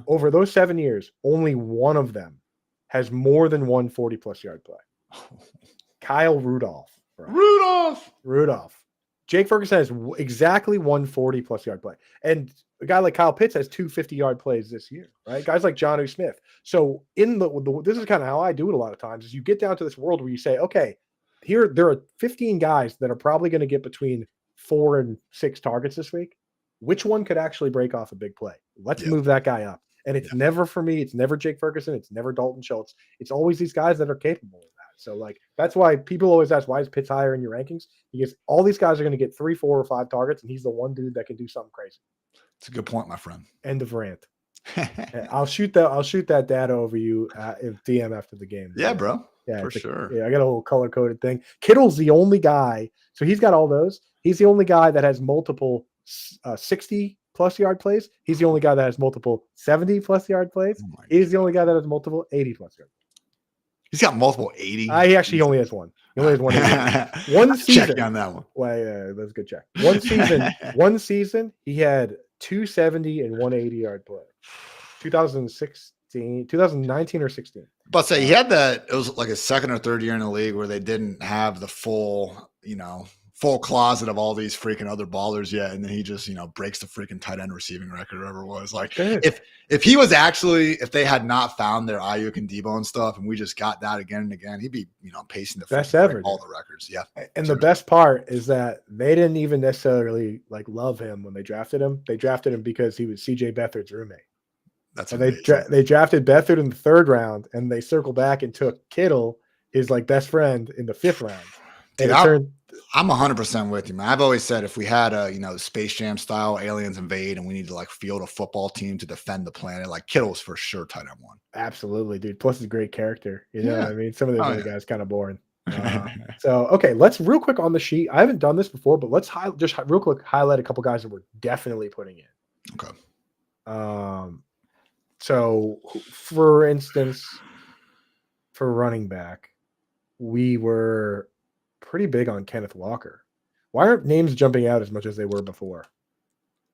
Speaker 1: over those 7 years, only one of them has more than one 40+ yard play. Kyle Rudolph. Bro. Rudolph. Jake Ferguson has exactly one 40+ yard play. And a guy like Kyle Pitts has 2 50-yard plays this year, right? Guys like Jonnu Smith. So this is kind of how I do it a lot of times is you get down to this world where you say, okay, there are 15 guys that are probably going to get between 4 and 6 targets this week. Which one could actually break off a big play? Let's move that guy up. And it's never for me. It's never Jake Ferguson. It's never Dalton Schultz. It's always these guys that are capable of that. So, like, that's why people always ask, why is Pitts higher in your rankings? Because all these guys are going to get 3, 4, or 5 targets, and he's the one dude that can do something crazy.
Speaker 2: It's a good point, my friend.
Speaker 1: End of rant. I'll shoot that data over you if DM after the game.
Speaker 2: Yeah, bro. Yeah, for sure.
Speaker 1: I got a little color-coded thing. Kittle's the only guy. So he's got all those. He's the only guy that has multiple 60+ yard plays. He's the only guy that has multiple 70+ yard plays. He's the only guy that has multiple 80+ yard plays.
Speaker 2: He's got multiple 80.
Speaker 1: He actually only has one. He only has one. One season.
Speaker 2: Check on that one.
Speaker 1: Well, that's a good check. One season, he had 270 and 180 yard play. 2019 or 16.
Speaker 2: But say he had that. It was like his 2nd or 3rd year in the league where they didn't have the full closet of all these freaking other ballers yet, and then he just breaks the freaking tight end receiving record, whatever it was. Like if he was actually, if they had not found their Ayuk and Debo and stuff, and we just got that again and again, he'd be pacing the
Speaker 1: best ever,
Speaker 2: all the records. Yeah,
Speaker 1: and the best part is that they didn't even necessarily love him when they drafted him. They drafted him because he was CJ Beathard's roommate.
Speaker 2: That's
Speaker 1: and they drafted Beathard in the 3rd round, and they circled back and took Kittle, his best friend, in the 5th round.
Speaker 2: Dude, I'm 100% with you, man. I've always said if we had a Space Jam style aliens invade and we need to field a football team to defend the planet, Kittle's for sure tight end 1.
Speaker 1: Absolutely, dude. Plus he's a great character. You know what I mean? Some of those other guys kind of boring. So okay, let's real quick on the sheet. I haven't done this before, but let's just real quick highlight a couple guys that we're definitely putting in.
Speaker 2: Okay.
Speaker 1: So for instance, for running back, we were pretty big on Kenneth Walker. Why aren't names jumping out as much as they were before?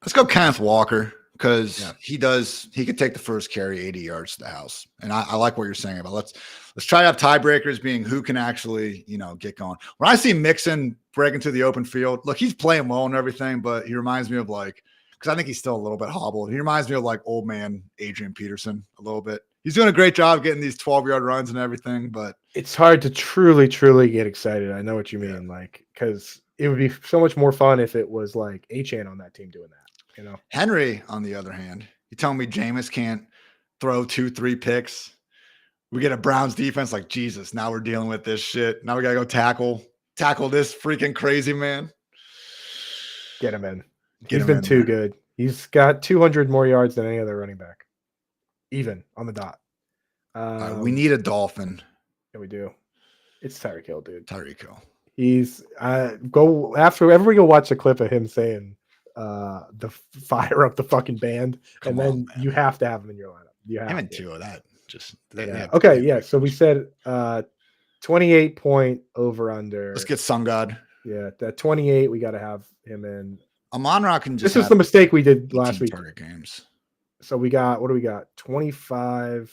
Speaker 2: Let's go Kenneth Walker because he could take the first carry 80 yards to the house. And I like what you're saying about let's try to have tiebreakers being who can actually, get going. When I see Mixon breaking to the open field, look, he's playing well and everything, but he reminds me of because I think he's still a little bit hobbled. He reminds me of old man Adrian Peterson a little bit. He's doing a great job getting these 12-yard runs and everything, but
Speaker 1: it's hard to truly get excited. I know what you mean, because it would be so much more fun if it was Achane on that team doing that.
Speaker 2: Henry, on the other hand, you telling me Jameis can't throw 2-3 picks? We get a Browns defense like Jesus. Now we're dealing with this shit. Now we gotta go tackle this freaking crazy man.
Speaker 1: Get him in. He's been too good. He's got 200 more yards than any other running back, even on the dot.
Speaker 2: We need a Dolphin.
Speaker 1: Yeah, we do. It's Tyreek Hill, dude.
Speaker 2: Tyreek Hill.
Speaker 1: He's go after everybody. Go watch the clip of him saying, "The fire up the fucking band," and then you have to have him in your lineup. You have
Speaker 2: him and two of that. Just
Speaker 1: okay, yeah. So we said 28 point over under.
Speaker 2: Let's get Sun God.
Speaker 1: Yeah, that 28. We got to have him in.
Speaker 2: Amon-Ra can just.
Speaker 1: This is the mistake we did last week.
Speaker 2: Target games.
Speaker 1: So we got what do we got? 25.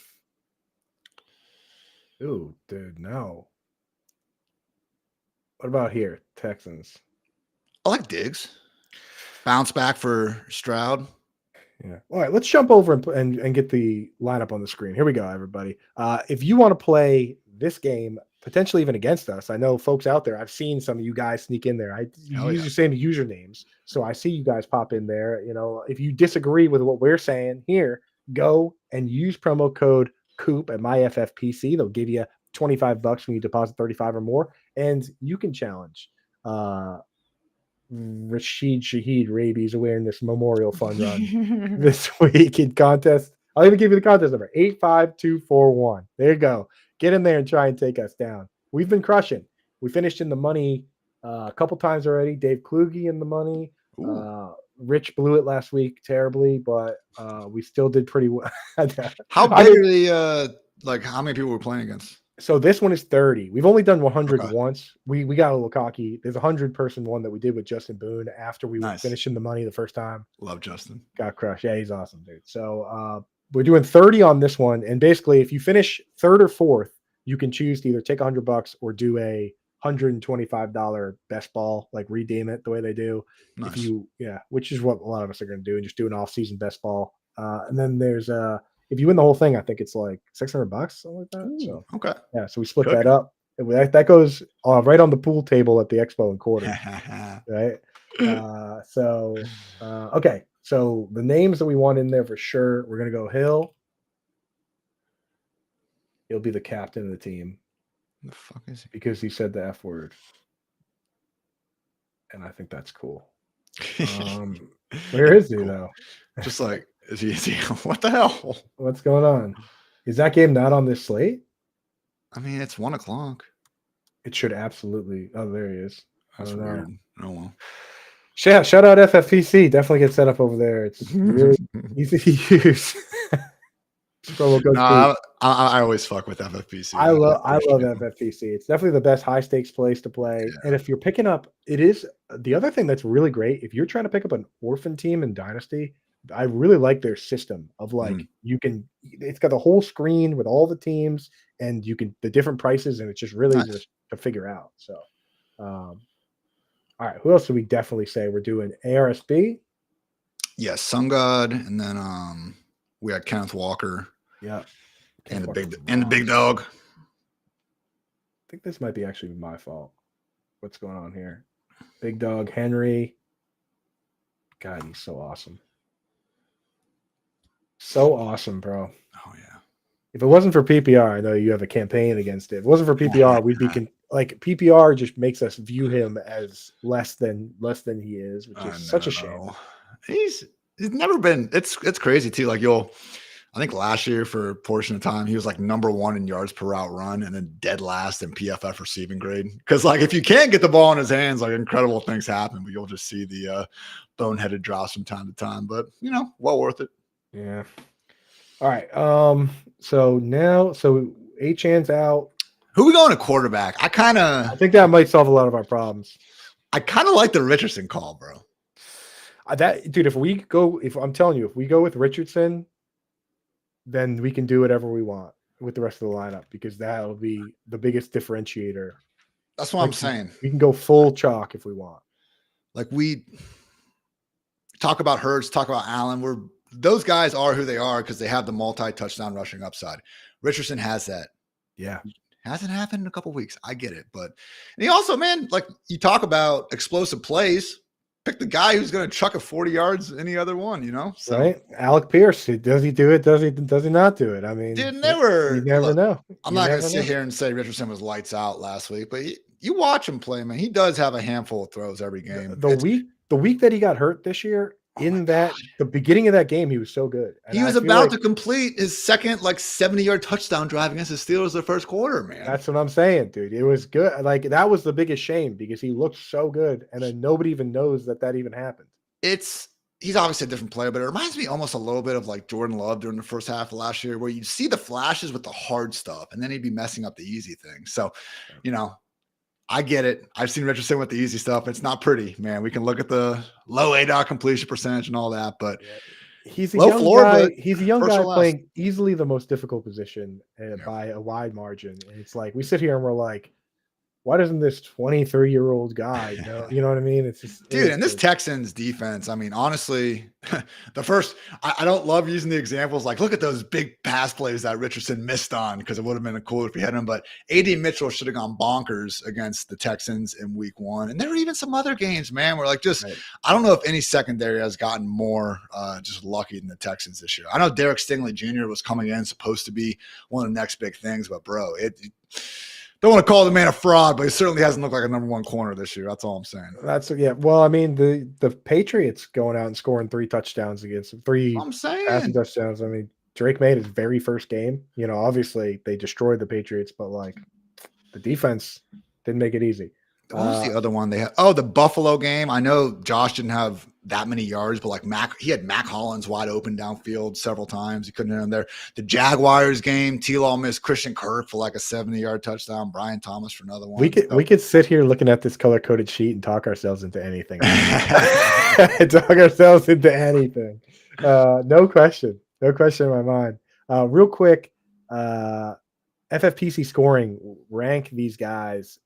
Speaker 1: Ooh, dude, no. What about here, Texans?
Speaker 2: I like Diggs. Bounce back for Stroud.
Speaker 1: Yeah. All right, let's jump over and get the lineup on the screen. Here we go, everybody. If you want to play this game, potentially even against us, I know folks out there, I've seen some of you guys sneak in there. Use the same usernames. So I see you guys pop in there. If you disagree with what we're saying here, go and use promo code Coop at MyFFPC. They'll give you $25 when you deposit 35 or more. And you can challenge Rashid Shaheed Rabies Awareness Memorial Fund Run this week in contest. I'll even give you the contest number 85241. There you go. Get in there and try and take us down. We've been crushing. We finished in the money a couple times already. Dave Kluge in the money. Rich blew it last week terribly, but we still did pretty well.
Speaker 2: How big are the how many people we're playing against?
Speaker 1: So this one is 30. We've only done 100 once. We got a little cocky. There's a 100-person one that we did with Justin Boone after we were finishing the money the first time.
Speaker 2: Love Justin.
Speaker 1: Got crushed. Yeah, he's awesome, dude. So we're doing 30 on this one. And basically, if you finish third or fourth, you can choose to either take $100 or do a $125 best ball, like redeem it the way they do.
Speaker 2: Nice.
Speaker 1: Which is what a lot of us are going to do, and just do an off-season best ball. And then there's if you win the whole thing, I think it's like $600, something like that. So
Speaker 2: okay,
Speaker 1: yeah, so we split that up. That goes right on the pool table at the expo in quarter, right? Okay. So the names that we want in there for sure, we're gonna go Hill. He'll be the captain of the team.
Speaker 2: The fuck is he?
Speaker 1: Because he said the F word, and I think that's cool. Where is he though?
Speaker 2: Just like. Is he? What the hell?
Speaker 1: What's going on? Is that game not on this slate?
Speaker 2: I mean, it's 1:00.
Speaker 1: It should absolutely. Oh, there he is.
Speaker 2: That's weird. Oh well.
Speaker 1: Shout out FFPC. Definitely get set up over there. It's really easy to use.
Speaker 2: I always fuck with FFPC.
Speaker 1: I love FFPC. It's definitely the best high stakes place to play. Yeah. And if you're picking up, it is the other thing that's really great. If you're trying to pick up an orphan team in Dynasty, I really like their system of it's got the whole screen with all the teams and the different prices, and it's just really easy to figure out. So, all right, who else do we definitely say we're doing? ARSB?
Speaker 2: Yes, Sun God, and then we had Kenneth Walker.
Speaker 1: Yeah.
Speaker 2: And the big dog.
Speaker 1: I think this might be actually my fault. What's going on here? Big dog Henry. God, he's so awesome. So awesome, bro.
Speaker 2: Oh yeah.
Speaker 1: If it wasn't for PPR, I know you have a campaign against it. If it wasn't for PPR, we'd be PPR just makes us view him as less than he is, which is such a shame.
Speaker 2: He's never been. It's crazy too. I think last year for a portion of time he was like #1 in yards per route run, and then dead last in PFF receiving grade. Because if you can't get the ball in his hands, incredible things happen, but you'll just see the boneheaded drops from time to time. But well worth it.
Speaker 1: Yeah. All right. So Achan's out.
Speaker 2: Who we going to quarterback? I
Speaker 1: think that might solve a lot of our problems.
Speaker 2: I kind of like the Richardson call, bro.
Speaker 1: If we go with Richardson, then we can do whatever we want with the rest of the lineup, because that'll be the biggest differentiator.
Speaker 2: That's what I'm saying.
Speaker 1: We can go full chalk if we want.
Speaker 2: We talk about Hurts, talk about Allen. Those guys are who they are because they have the multi-touchdown rushing upside. Richardson has that.
Speaker 1: Yeah.
Speaker 2: Hasn't happened in a couple of weeks. I get it. But he also, man, you talk about explosive plays. pick the guy who's going to chuck a 40 yards any other one, So,
Speaker 1: right? Alec Pierce, does he do it? Does he not do it? I mean,
Speaker 2: dude,
Speaker 1: you
Speaker 2: never
Speaker 1: know.
Speaker 2: I'm not going to sit here and say Richardson was lights out last week, but you watch him play, man. He does have a handful of throws every game.
Speaker 1: The week that he got hurt this year, the beginning of that game, he was so good. And
Speaker 2: he was about to complete his second 70-yard touchdown drive against the Steelers the first quarter, man.
Speaker 1: That's what I'm saying, dude. It was good. Like, that was the biggest shame because he looked so good, and then nobody even knows that even happened.
Speaker 2: He's obviously a different player, but it reminds me almost a little bit of like Jordan Love during the first half of last year, where you'd see the flashes with the hard stuff, and then he'd be messing up the easy things. So, I get it. I've seen Richardson with the easy stuff. It's not pretty, man. We can look at the low ADOT completion percentage and all that, but
Speaker 1: he's a young guy. He's a young guy playing easily the most difficult position by a wide margin. And it's like we sit here and we're like, why doesn't this 23-year-old guy know? You know what I mean? It's just,
Speaker 2: dude, and this Texans defense, I mean, honestly, I don't love using the examples like, look at those big pass plays that Richardson missed on, because it would have been cool if he had him, but AD Mitchell should have gone bonkers against the Texans in week 1. And there were even some other games, man, where I don't know if any secondary has gotten more just lucky than the Texans this year. I know Derek Stingley Jr. was coming in, supposed to be one of the next big things, but bro, don't want to call the man a fraud, but he certainly hasn't looked like a number 1 corner this year. That's all I'm saying.
Speaker 1: Well, I mean, the Patriots going out and scoring 3 touchdowns against 3 passing touchdowns. I mean, Drake made his very first game. Obviously they destroyed the Patriots, but the defense didn't make it easy.
Speaker 2: What was the other one they had? Oh, the Buffalo game. I know Josh didn't have that many yards, but he had Mac Hollins wide open downfield several times. He couldn't hit him there. The Jaguars game, T-Law missed Christian Kirk for a 70-yard touchdown. Brian Thomas for another one.
Speaker 1: We could sit here looking at this color-coded sheet and talk ourselves into anything. Talk ourselves into anything. No question in my mind. Real quick, FFPC scoring, rank these guys.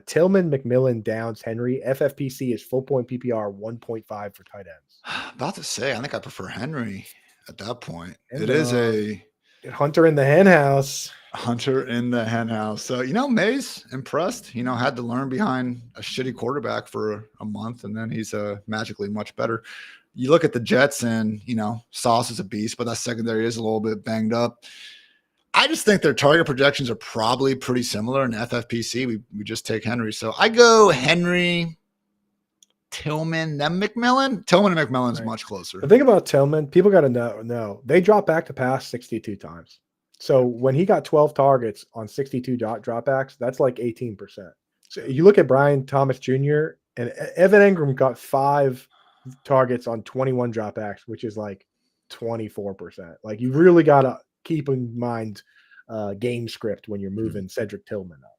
Speaker 1: Tillman, McMillan, Downs, Henry. FFPC is full point PPR 1.5 for tight ends.
Speaker 2: About to say, I think I prefer Henry at that point. And it is a
Speaker 1: Hunter in the hen house.
Speaker 2: So, Mays impressed, had to learn behind a shitty quarterback for a month, and then he's magically much better. You look at the Jets and, Sauce is a beast, but that secondary is a little bit banged up. I just think their target projections are probably pretty similar in FFPC. We just take Henry. So I go Henry, Tillman, then McMillan. Tillman and McMillan's much closer.
Speaker 1: The thing about Tillman, people got to know, they dropped back to pass 62 times. So when he got 12 targets on 62 dropbacks, that's 18%. So you look at Brian Thomas Jr. and Evan Engram got 5 targets on 21 dropbacks, which is 24%. You really got to keep in mind game script when you're moving Cedric Tillman up.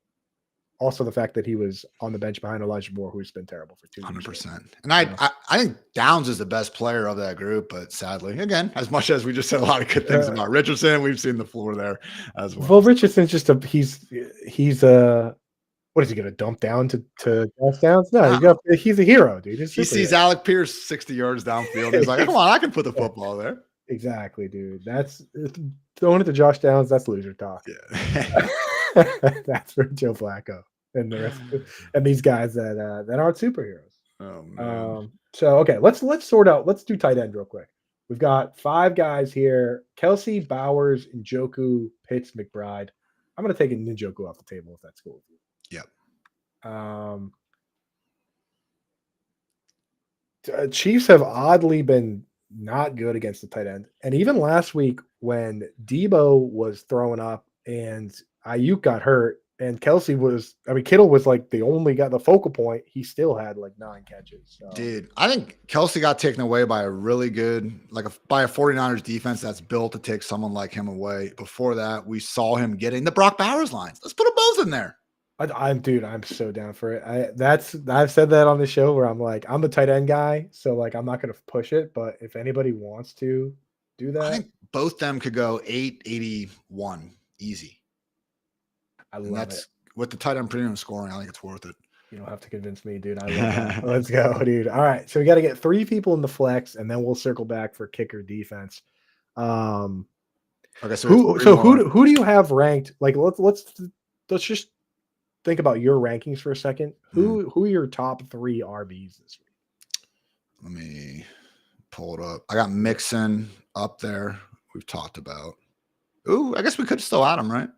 Speaker 1: Also, the fact that he was on the bench behind Elijah Moore, who's been terrible for 2 years.
Speaker 2: 100%. And I think Downs is the best plaw of that group, but sadly, again, as much as we just said a lot of good things about Richardson, we've seen the floor there as well.
Speaker 1: Well, Richardson's just he's what is he going to dump down to Josh Downs? No, he's a hero, dude.
Speaker 2: He sees Alec Pierce 60 yards downfield. He's like, come on, I can put the football there.
Speaker 1: Exactly, dude. That's throwing it to Josh Downs. That's loser talk.
Speaker 2: Yeah.
Speaker 1: That's for Joe Flacco and the rest and these guys that aren't superheroes.
Speaker 2: Oh man.
Speaker 1: So okay, let's sort out. Let's do tight end real quick. We've got 5 guys here: Kelsey, Bowers, Njoku, Pitts, McBride. I'm going to take a Njoku off the table if that's cool with you.
Speaker 2: Yep.
Speaker 1: Chiefs have oddly been not good against the tight end. And even last week when Debo was throwing up and Ayuk got hurt and Kittle was the only guy, the focal point, he still had 9 catches. So.
Speaker 2: Dude, I think Kelsey got taken away by a really good, by a 49ers defense that's built to take someone like him away. Before that, we saw him getting the Brock Bowers lines. Let's put them both in there.
Speaker 1: I'm so down for it. I've said that on the show where I'm the tight end guy, so I'm not going to push it. But if anybody wants to do that,
Speaker 2: I think both them could go 881 easy.
Speaker 1: I love it.
Speaker 2: With the tight end premium scoring, I think it's worth it.
Speaker 1: You don't have to convince me, dude. I love it. Let's go, dude. All right, so we got to get 3 people in the flex, and then we'll circle back for kicker defense.
Speaker 2: Okay, so
Speaker 1: who do you have ranked? Let's just think about your rankings for a second. Who are your top 3 RBs this week?
Speaker 2: Let me pull it up. I got Mixon up there. We've talked about. Ooh, I guess we could still add him, right?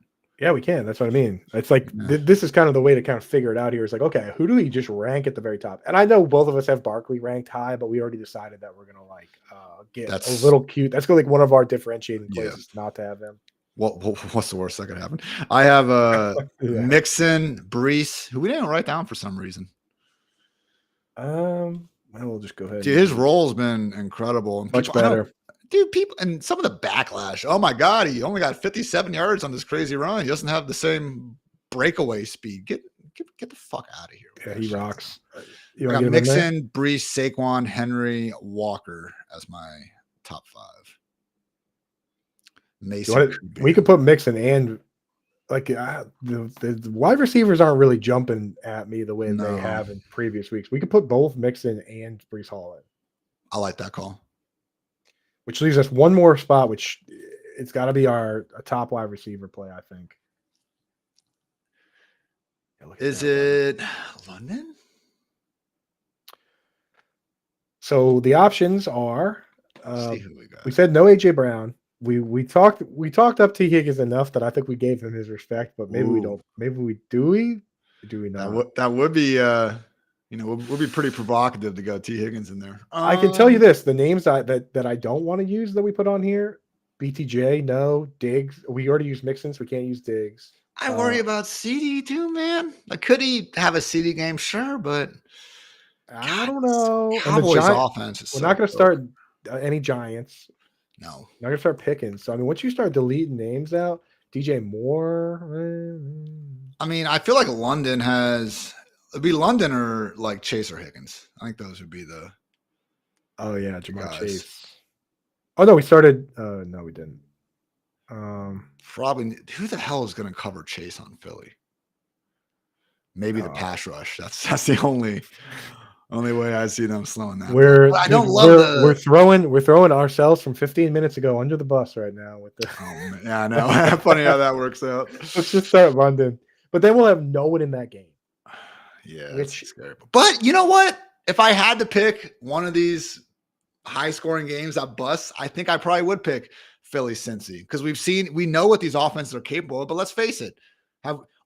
Speaker 1: Yeah, we can. That's what I mean. It's like this is kind of the way to kind of figure it out here. It's like, okay, who do we just rank at the very top? And I know both of us have Barkley ranked high, but we already decided that we're gonna like get a little cute. That's gonna like one of our differentiating places not to have him.
Speaker 2: What's the worst that could happen? I have Mixon, Brees, who we didn't write down for some reason.
Speaker 1: Well, we'll just go ahead.
Speaker 2: Dude, his role's been incredible. And
Speaker 1: much better.
Speaker 2: Dude, people and some of the backlash. Oh my God, he only got 57 yards on this crazy run. He doesn't have the same breakaway speed. Get the fuck out of here.
Speaker 1: Yeah, he rocks.
Speaker 2: I got Mixon, Brees, Saquon, Henry, Walker as my top 5. Mason.
Speaker 1: We could put Mixon and like the wide receivers aren't really jumping at me the way they have in previous weeks. We could put both Mixon and Brees Hall in.
Speaker 2: I like that call.
Speaker 1: Which leaves us one more spot, which it's got to be a top wide receiver play, I think.
Speaker 2: Is it London?
Speaker 1: So the options are
Speaker 2: see who we got.
Speaker 1: We said no AJ Brown. We talked up T. Higgins enough that I think we gave him his respect, but maybe we don't. Maybe we do we not?
Speaker 2: That would be would be pretty provocative to go T. Higgins in there.
Speaker 1: I can tell you this: the names that I don't want to use that we put on here, BTJ, no, Diggs. We already used Mixon, so we can't use Diggs.
Speaker 2: I worry about CD too, man. Like, could he have a CD game? Sure, but
Speaker 1: I don't know.
Speaker 2: Cowboys offense is
Speaker 1: we're not going to start any Giants.
Speaker 2: No,
Speaker 1: not going to start picking. So I mean, once you start deleting names out, DJ Moore.
Speaker 2: I mean, I feel like London it'd be London or like Chase or Higgins. I think those would be the.
Speaker 1: Oh yeah, Jamar Chase. Oh no, we started. No, we didn't.
Speaker 2: Probably who the hell is going to cover Chase on Philly? Maybe the pass rush. That's the only way I see them slowing down.
Speaker 1: We're throwing ourselves from 15 minutes ago under the bus right now with the.
Speaker 2: Oh man, yeah, I know. Funny how that works out.
Speaker 1: Let's just start London, but then we'll have no one in that game.
Speaker 2: Yeah, that's scary. But you know what? If I had to pick one of these high-scoring games that bust, I think I probably would pick Philly Cincy because we know what these offenses are capable of. But let's face it,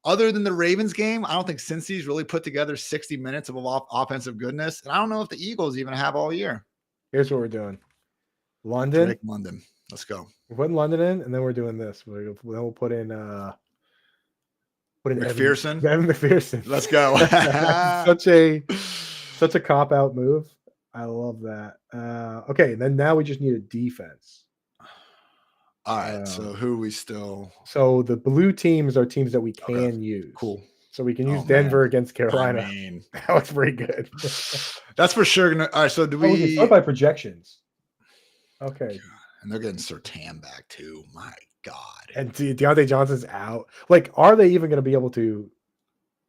Speaker 2: other than the Ravens game, I don't think Cincy's really put together 60 minutes of offensive goodness, and I don't know if the Eagles even have all year.
Speaker 1: Here's what we're doing: London.
Speaker 2: Let's go.
Speaker 1: We're putting London in, and then we're doing this. We'll put in.
Speaker 2: McPherson.
Speaker 1: Evan McPherson.
Speaker 2: Let's go.
Speaker 1: such a cop-out move. I love that. Okay, then now we just need a defense.
Speaker 2: All right. So who we still?
Speaker 1: So the blue teams are teams that we can use.
Speaker 2: Cool.
Speaker 1: So we can use Denver against Carolina. I mean, that was pretty good.
Speaker 2: That's for sure. All right. So do we?
Speaker 1: We start by projections. Okay.
Speaker 2: And they're getting Surtain back too. My God.
Speaker 1: And Deontay Johnson's out. Like, are they even going to be able to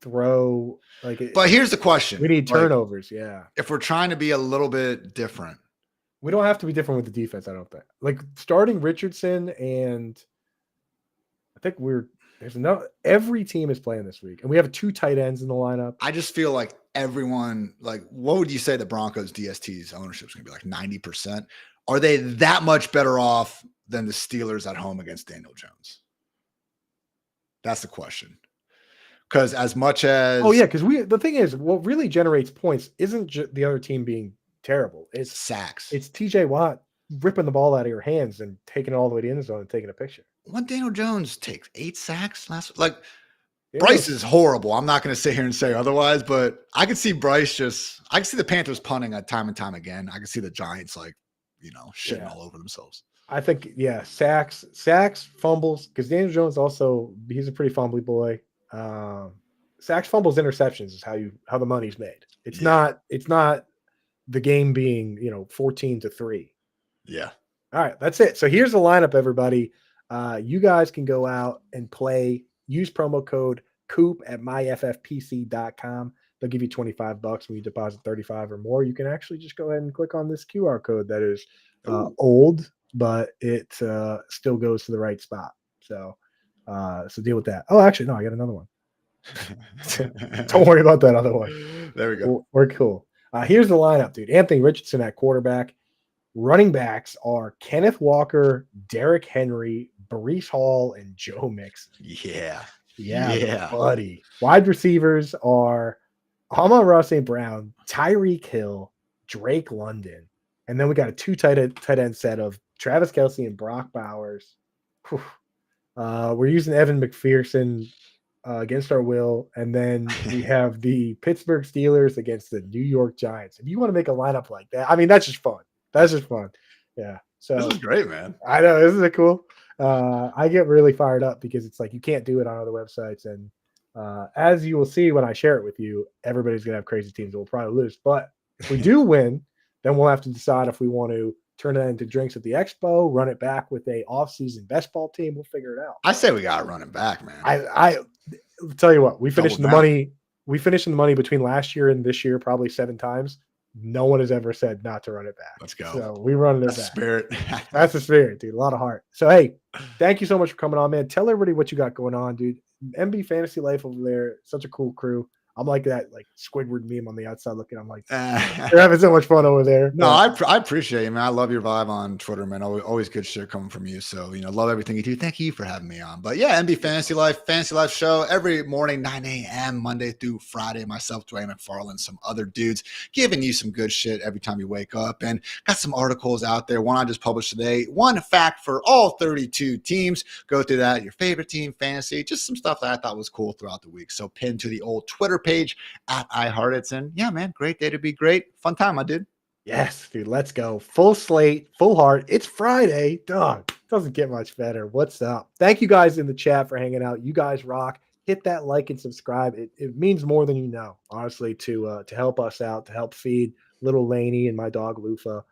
Speaker 1: throw?
Speaker 2: But here's the question:
Speaker 1: we need turnovers. Yeah.
Speaker 2: If we're trying to be a little bit different,
Speaker 1: we don't have to be different with the defense. I don't think. Like starting Richardson and I think every team is playing this week, and we have 2 tight ends in the lineup.
Speaker 2: I just feel like everyone. Like, what would you say the Broncos DST's ownership is going to be like 90%? Are they that much better off than the Steelers at home against Daniel Jones? That's the question. Because as much as
Speaker 1: because the thing is, what really generates points isn't the other team being terrible. It's
Speaker 2: sacks.
Speaker 1: It's TJ Watt ripping the ball out of your hands and taking it all the way to the end zone and taking a picture.
Speaker 2: When Daniel Jones takes 8 sacks Bryce is horrible. I'm not going to sit here and say otherwise, but I could see Bryce I can see the Panthers punting at time and time again. I can see the Giants shitting all over themselves. I
Speaker 1: think, sacks, fumbles, because Daniel Jones also, he's a pretty fumbly boy. Sacks, fumbles, interceptions is how the money's made. It's not the game being 14-3.
Speaker 2: Yeah.
Speaker 1: All right, that's it. So here's the lineup, everybody. You guys can go out and play. Use promo code Coop at myffpc.com. They'll give you $25 when you deposit 35 or more. You can actually just go ahead and click on this QR code that is old, but it still goes to the right spot. So deal with that. Oh, actually, no, I got another one. Don't worry about that other one.
Speaker 2: There we go.
Speaker 1: We're cool. Here's the lineup, dude. Anthony Richardson at quarterback. Running backs are Kenneth Walker, Derrick Henry, Breece Hall, and Joe Mixon.
Speaker 2: Yeah.
Speaker 1: Yeah, buddy. Wide receivers are Amon-Ra St. Brown, Tyreek Hill, Drake London. And then we got a two tight end set of Travis Kelce and Brock Bowers. We're using Evan McPherson against our will. And then we have the Pittsburgh Steelers against the New York Giants. If you want to make a lineup like that, I mean, that's just fun. That's just fun. Yeah. So
Speaker 2: this is great, man.
Speaker 1: I know. Isn't it cool? I get really fired up because it's like you can't do it on other websites. And as you will see when I share it with you, everybody's going to have crazy teams that will probably lose. But if we do win, then we'll have to decide if we want to turn that into drinks at the expo, run it back with a off-season best ball team. We'll figure it out.
Speaker 2: I say we got to run it back, man.
Speaker 1: I tell you what, we finished in the money. We finished in the money between last year and this year probably 7 times. No one has ever said not to run it back.
Speaker 2: Let's go.
Speaker 1: So we run it back.
Speaker 2: Spirit.
Speaker 1: That's the spirit, dude. A lot of heart. So, hey, thank you so much for coming on, man. Tell everybody what you got going on, dude. MB Fantasy Life over there. Such a cool crew. I'm like that, like Squidward meme on the outside looking. I'm like, they're having so much fun over there.
Speaker 2: No, I appreciate it, man. I love your vibe on Twitter, man. Always good shit coming from you. So, love everything you do. Thank you for having me on. But yeah, MB Fantasy Life show every morning, 9 a.m., Monday through Friday. Myself, Dwayne McFarland, some other dudes giving you some good shit every time you wake up. And got some articles out there. One I just published today. One fact for all 32 teams. Go through that. Your favorite team, fantasy, just some stuff that I thought was cool throughout the week. So pinned to the old Twitter page at Ian Hartitz. And yeah, man, great day to be great. Fun time, my dude.
Speaker 1: Yes, dude, let's go. Full slate, full heart. It's Friday. Dog, doesn't get much better. What's up? Thank you guys in the chat for hanging out. You guys rock. Hit that like and subscribe. It means more than you know, honestly, to help us out, to help feed little Laney and my dog Lufa.